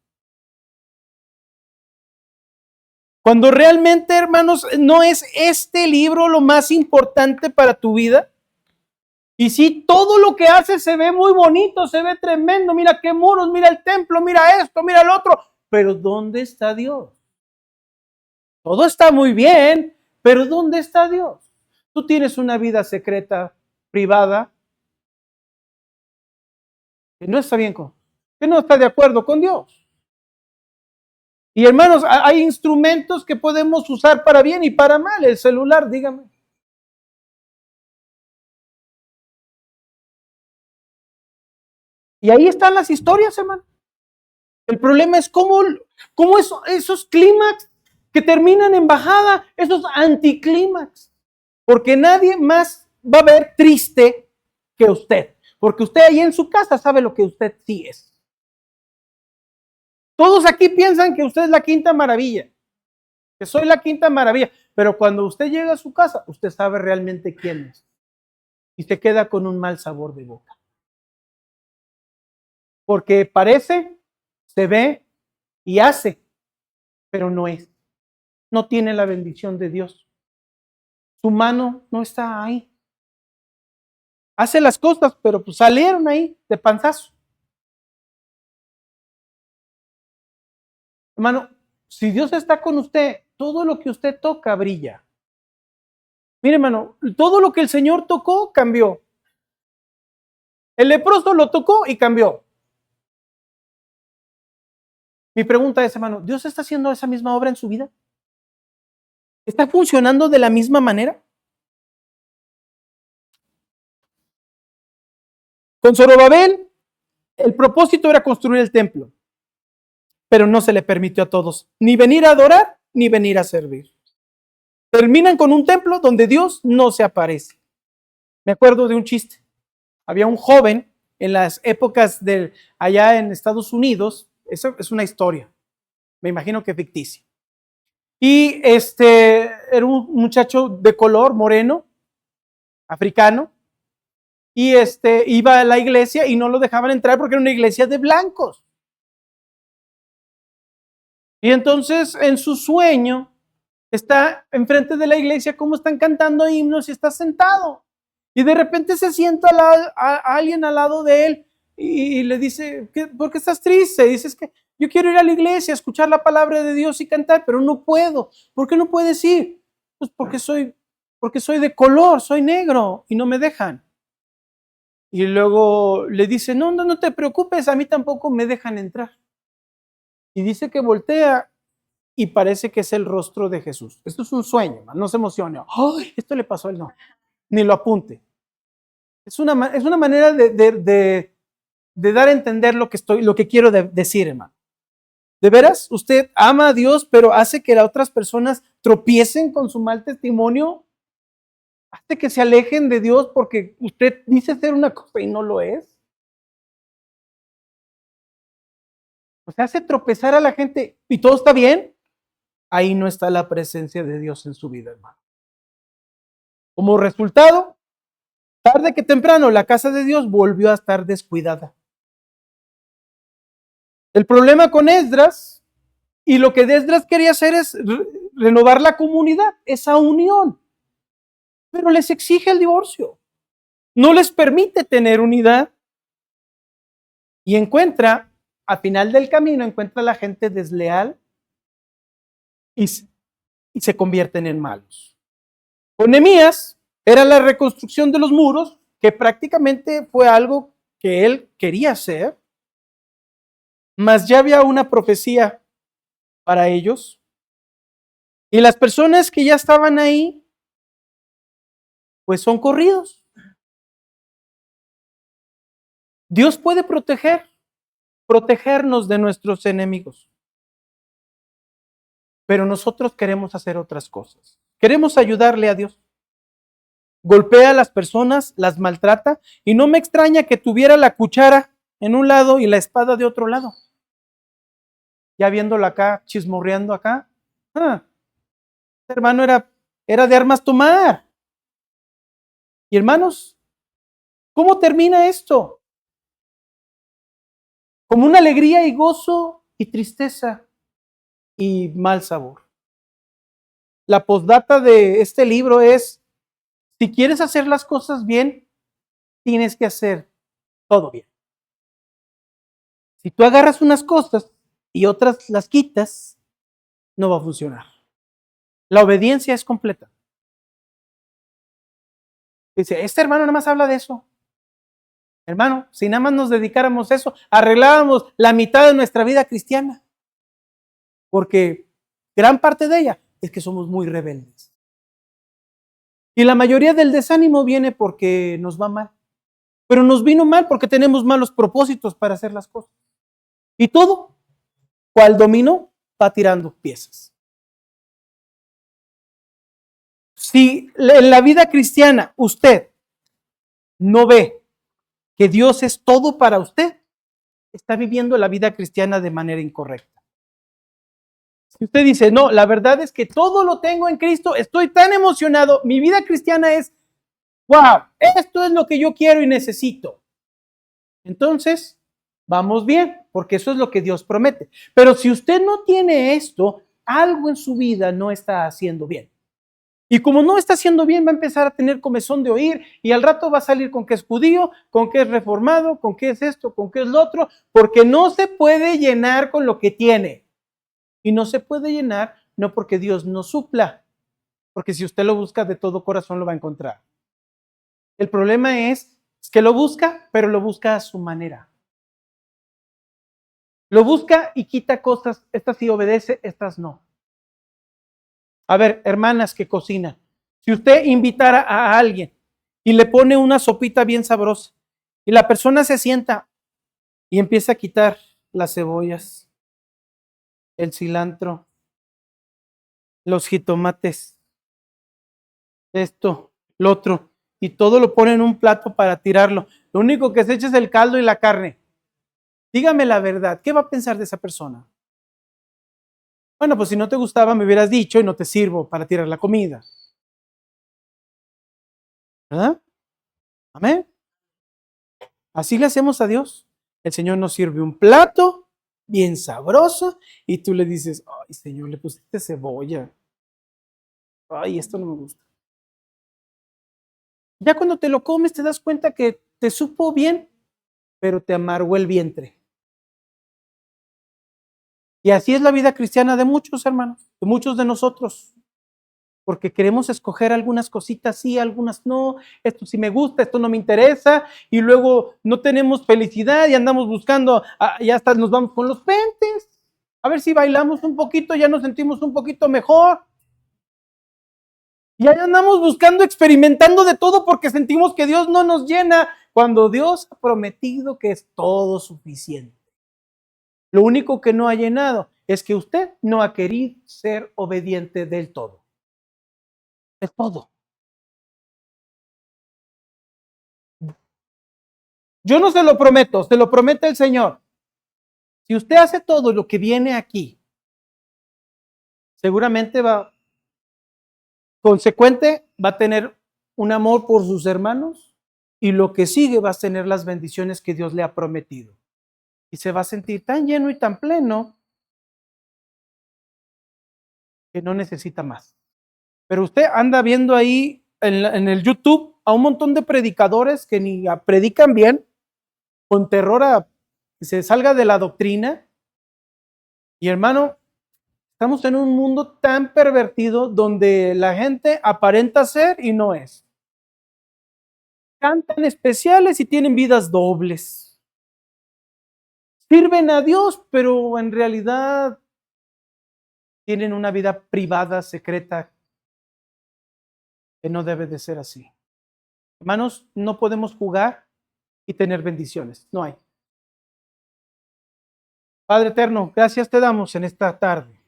Cuando realmente, hermanos, no es este libro lo más importante para tu vida. Y sí, todo lo que haces se ve muy bonito, se ve tremendo. Mira qué muros, mira el templo, mira esto, mira el otro. Pero ¿dónde está Dios? Todo está muy bien, pero ¿dónde está Dios? Tú tienes una vida secreta, privada, que no está bien que no está de acuerdo con Dios. Y hermanos, hay instrumentos que podemos usar para bien y para mal. El celular, dígame. Y ahí están las historias, hermano. El problema es cómo esos clímax que terminan en bajada, esos anticlímax. Porque nadie más va a ver triste que usted. Porque usted ahí en su casa sabe lo que usted sí es. Todos aquí piensan que usted es la quinta maravilla, que soy la quinta maravilla, pero cuando usted llega a su casa, usted sabe realmente quién es y se queda con un mal sabor de boca. Porque parece, se ve y hace, pero no es. No tiene la bendición de Dios. Su mano no está ahí. hace las cosas, pero pues salieron ahí de panzazo. Hermano, si Dios está con usted, todo lo que usted toca brilla. Mire, hermano, todo lo que el Señor tocó cambió. El leproso lo tocó y cambió. Mi pregunta es, hermano, ¿Dios está haciendo esa misma obra en su vida? ¿Está funcionando de la misma manera? Con Zorobabel, el propósito era construir el templo, pero no se le permitió a todos ni venir a adorar ni venir a servir. Terminan con un templo donde Dios no se aparece. Me acuerdo de un chiste. Había un joven en las épocas de allá en Estados Unidos, eso es una historia, me imagino que ficticia. Y era un muchacho de color moreno, africano, y iba a la iglesia y no lo dejaban entrar porque era una iglesia de blancos. Y entonces en su sueño está enfrente de la iglesia como están cantando himnos y está sentado. Y de repente se sienta a alguien al lado de él y le dice, ¿por qué estás triste? Dice, es que yo quiero ir a la iglesia, escuchar la palabra de Dios y cantar, pero no puedo. ¿Por qué no puedes ir? Pues porque soy de color, soy negro y no me dejan. Y luego le dice, no te preocupes, a mí tampoco me dejan entrar. Y dice que voltea y parece que es el rostro de Jesús. Esto es un sueño, no se emocione. ¡Ay! Esto le pasó a él, no. Ni lo apunte. Es una manera de dar a entender lo que quiero decir, hermano. ¿De veras? ¿Usted ama a Dios, pero hace que las otras personas tropiecen con su mal testimonio? ¿Hace que se alejen de Dios porque usted dice ser una cosa y no lo es? O sea, hace tropezar a la gente y todo está bien. Ahí no está la presencia de Dios en su vida, hermano. Como resultado, tarde que temprano, la casa de Dios volvió a estar descuidada. El problema con Esdras, y lo que Esdras quería hacer es renovar la comunidad, esa unión. Pero les exige el divorcio. No les permite tener unidad. Y al final del camino, encuentra a la gente desleal y se convierten en malos. Con Nehemías era la reconstrucción de los muros, que prácticamente fue algo que él quería hacer, mas ya había una profecía para ellos. Y las personas que ya estaban ahí, pues son corridos. Dios puede protegernos de nuestros enemigos. Pero nosotros queremos hacer otras cosas. Queremos ayudarle a Dios. Golpea a las personas, las maltrata, y no me extraña que tuviera la cuchara en un lado y la espada de otro lado. Ya viéndolo acá, chismorreando acá. Este hermano era de armas tomar. Y hermanos, ¿cómo termina esto? Como una alegría y gozo y tristeza y mal sabor. La postdata de este libro es, si quieres hacer las cosas bien, tienes que hacer todo bien. Si tú agarras unas cosas y otras las quitas, no va a funcionar. La obediencia es completa. Dice, este hermano nada más habla de eso. Hermano, si nada más nos dedicáramos a eso, arreglábamos la mitad de nuestra vida cristiana. Porque gran parte de ella es que somos muy rebeldes. Y la mayoría del desánimo viene porque nos va mal. Pero nos vino mal porque tenemos malos propósitos para hacer las cosas. Y todo, cual dominó, va tirando piezas. Si en la vida cristiana usted no ve que Dios es todo para usted, está viviendo la vida cristiana de manera incorrecta. Si usted dice, no, la verdad es que todo lo tengo en Cristo, estoy tan emocionado, mi vida cristiana es, wow, esto es lo que yo quiero y necesito. Entonces, vamos bien, porque eso es lo que Dios promete. Pero si usted no tiene esto, algo en su vida no está haciendo bien. Y como no está haciendo bien, va a empezar a tener comezón de oír y al rato va a salir con que es judío, con que es reformado, con que es esto, con que es lo otro, porque no se puede llenar con lo que tiene. Y no se puede llenar no porque Dios no supla, porque si usted lo busca de todo corazón lo va a encontrar. El problema es que lo busca, pero lo busca a su manera. Lo busca y quita cosas, estas sí obedece, estas no. A ver, hermanas que cocinan, si usted invitara a alguien y le pone una sopita bien sabrosa y la persona se sienta y empieza a quitar las cebollas, el cilantro, los jitomates, esto, lo otro, y todo lo pone en un plato para tirarlo. Lo único que se echa es el caldo y la carne. Dígame la verdad, ¿qué va a pensar de esa persona? Bueno, pues si no te gustaba me hubieras dicho y no te sirvo para tirar la comida. ¿Verdad? Amén. Así le hacemos a Dios. El Señor nos sirve un plato bien sabroso y tú le dices, ay Señor, le pusiste cebolla. Ay, esto no me gusta. Ya cuando te lo comes te das cuenta que te supo bien, pero te amargó el vientre. Y así es la vida cristiana de muchos hermanos, de muchos de nosotros. Porque queremos escoger algunas cositas sí, algunas no, esto sí me gusta, esto no me interesa, y luego no tenemos felicidad y andamos buscando, y hasta nos vamos con los pentes, a ver si bailamos un poquito, ya nos sentimos un poquito mejor. Y ahí andamos buscando, experimentando de todo porque sentimos que Dios no nos llena, cuando Dios ha prometido que es todo suficiente. Lo único que no ha llenado es que usted no ha querido ser obediente del todo. Es todo. Yo no se lo prometo, se lo promete el Señor. Si usted hace todo lo que viene aquí, seguramente consecuente, va a tener un amor por sus hermanos y lo que sigue va a tener las bendiciones que Dios le ha prometido. Y se va a sentir tan lleno y tan pleno que no necesita más. Pero usted anda viendo ahí en el YouTube a un montón de predicadores que ni predican bien, con terror a que se salga de la doctrina. Y hermano, estamos en un mundo tan pervertido donde la gente aparenta ser y no es. Cantan especiales y tienen vidas dobles. Sirven a Dios, pero en realidad tienen una vida privada, secreta, que no debe de ser así. Hermanos, no podemos jugar y tener bendiciones. No hay. Padre eterno, gracias te damos en esta tarde.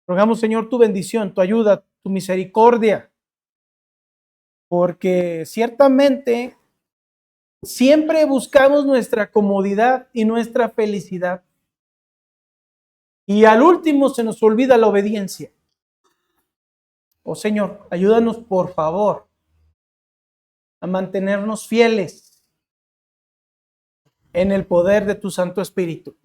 Rogamos, Señor, tu bendición, tu ayuda, tu misericordia, porque ciertamente siempre buscamos nuestra comodidad y nuestra felicidad. Y al último se nos olvida la obediencia. Oh Señor, ayúdanos por favor a mantenernos fieles en el poder de tu Santo Espíritu.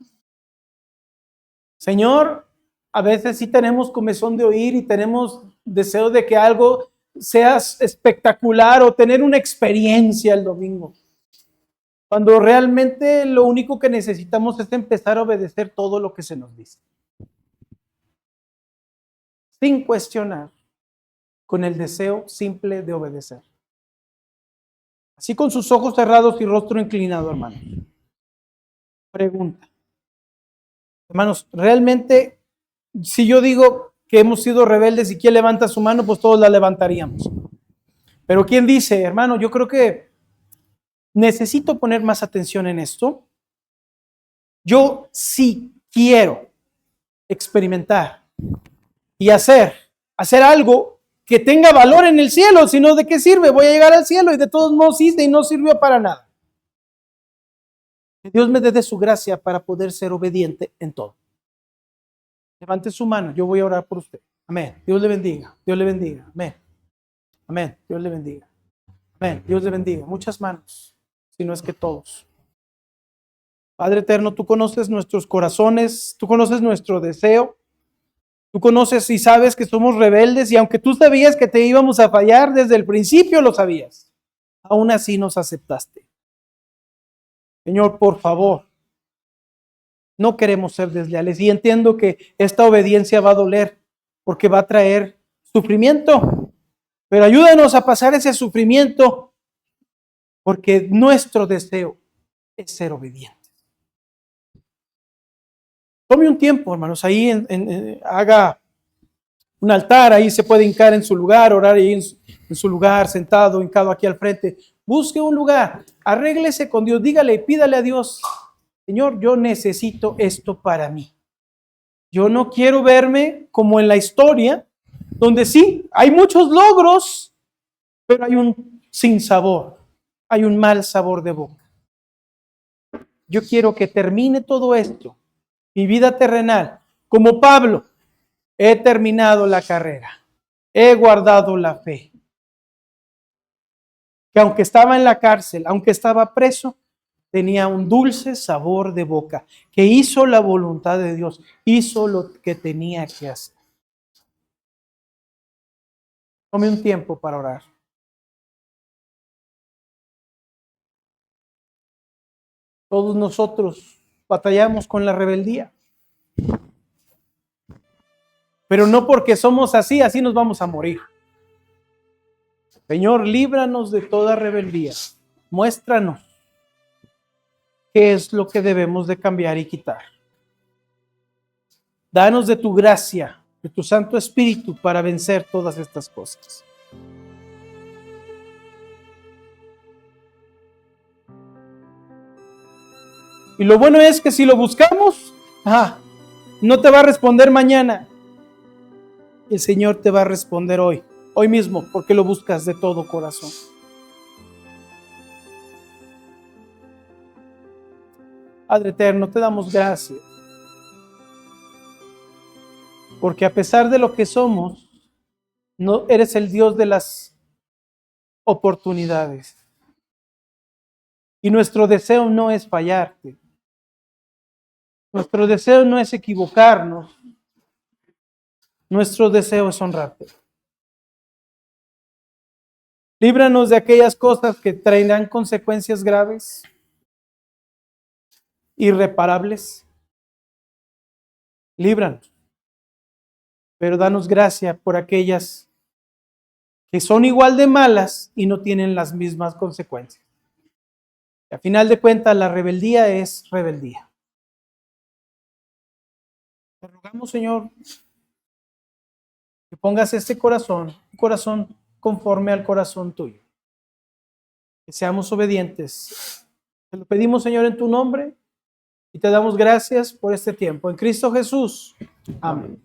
Señor, a veces sí tenemos comezón de oír y tenemos deseo de que algo sea espectacular o tener una experiencia el domingo. Cuando realmente lo único que necesitamos es empezar a obedecer todo lo que se nos dice. Sin cuestionar, con el deseo simple de obedecer. Así con sus ojos cerrados y rostro inclinado, hermano. Pregunta. Hermanos, realmente, si yo digo que hemos sido rebeldes y quien levanta su mano, pues todos la levantaríamos. Pero ¿quién dice, hermano, yo creo que necesito poner más atención en esto? Yo sí quiero experimentar y hacer algo que tenga valor en el cielo, sino de qué sirve, voy a llegar al cielo y de todos modos hice y no sirvió para nada. Que Dios me dé de su gracia para poder ser obediente en todo. Levante su mano, yo voy a orar por usted. Amén. Dios le bendiga. Dios le bendiga. Amén. Amén. Dios le bendiga. Amén. Dios le bendiga. Muchas manos, si no es que todos. Padre eterno, tú conoces nuestros corazones, tú conoces nuestro deseo. Tú conoces y sabes que somos rebeldes y aunque tú sabías que te íbamos a fallar, desde el principio lo sabías. Aún así nos aceptaste. Señor, por favor, no queremos ser desleales y entiendo que esta obediencia va a doler porque va a traer sufrimiento, pero ayúdanos a pasar ese sufrimiento porque nuestro deseo es ser obedientes. Tome un tiempo, hermanos, ahí haga un altar, ahí se puede hincar en su lugar, orar ahí en su lugar, sentado, hincado aquí al frente. Busque un lugar, arréglese con Dios, dígale, pídale a Dios, Señor, yo necesito esto para mí. Yo no quiero verme como en la historia, donde sí, hay muchos logros, pero hay un sinsabor, hay un mal sabor de boca. Yo quiero que termine todo esto, mi vida terrenal, como Pablo, he terminado la carrera, he guardado la fe. Que aunque estaba en la cárcel, aunque estaba preso, tenía un dulce sabor de boca, que hizo la voluntad de Dios, hizo lo que tenía que hacer. Tome un tiempo para orar. Todos nosotros batallamos con la rebeldía. Pero no porque somos así, así nos vamos a morir. Señor, líbranos de toda rebeldía. Muéstranos qué es lo que debemos de cambiar y quitar. Danos de tu gracia, de tu Santo Espíritu para vencer todas estas cosas. Y lo bueno es que si lo buscamos, no te va a responder mañana. El Señor te va a responder hoy mismo, porque lo buscas de todo corazón. Padre eterno, te damos gracias. Porque a pesar de lo que somos, no eres el Dios de las oportunidades. Y nuestro deseo no es fallarte. Nuestro deseo no es equivocarnos. Nuestro deseo es honrarte. Líbranos de aquellas cosas que traerán consecuencias graves, irreparables. Líbranos. Pero danos gracia por aquellas que son igual de malas y no tienen las mismas consecuencias. Y a final de cuentas, la rebeldía es rebeldía. Te rogamos, Señor, que pongas este corazón, un corazón conforme al corazón tuyo. Que seamos obedientes. Te lo pedimos, Señor, en tu nombre y te damos gracias por este tiempo. En Cristo Jesús. Amén.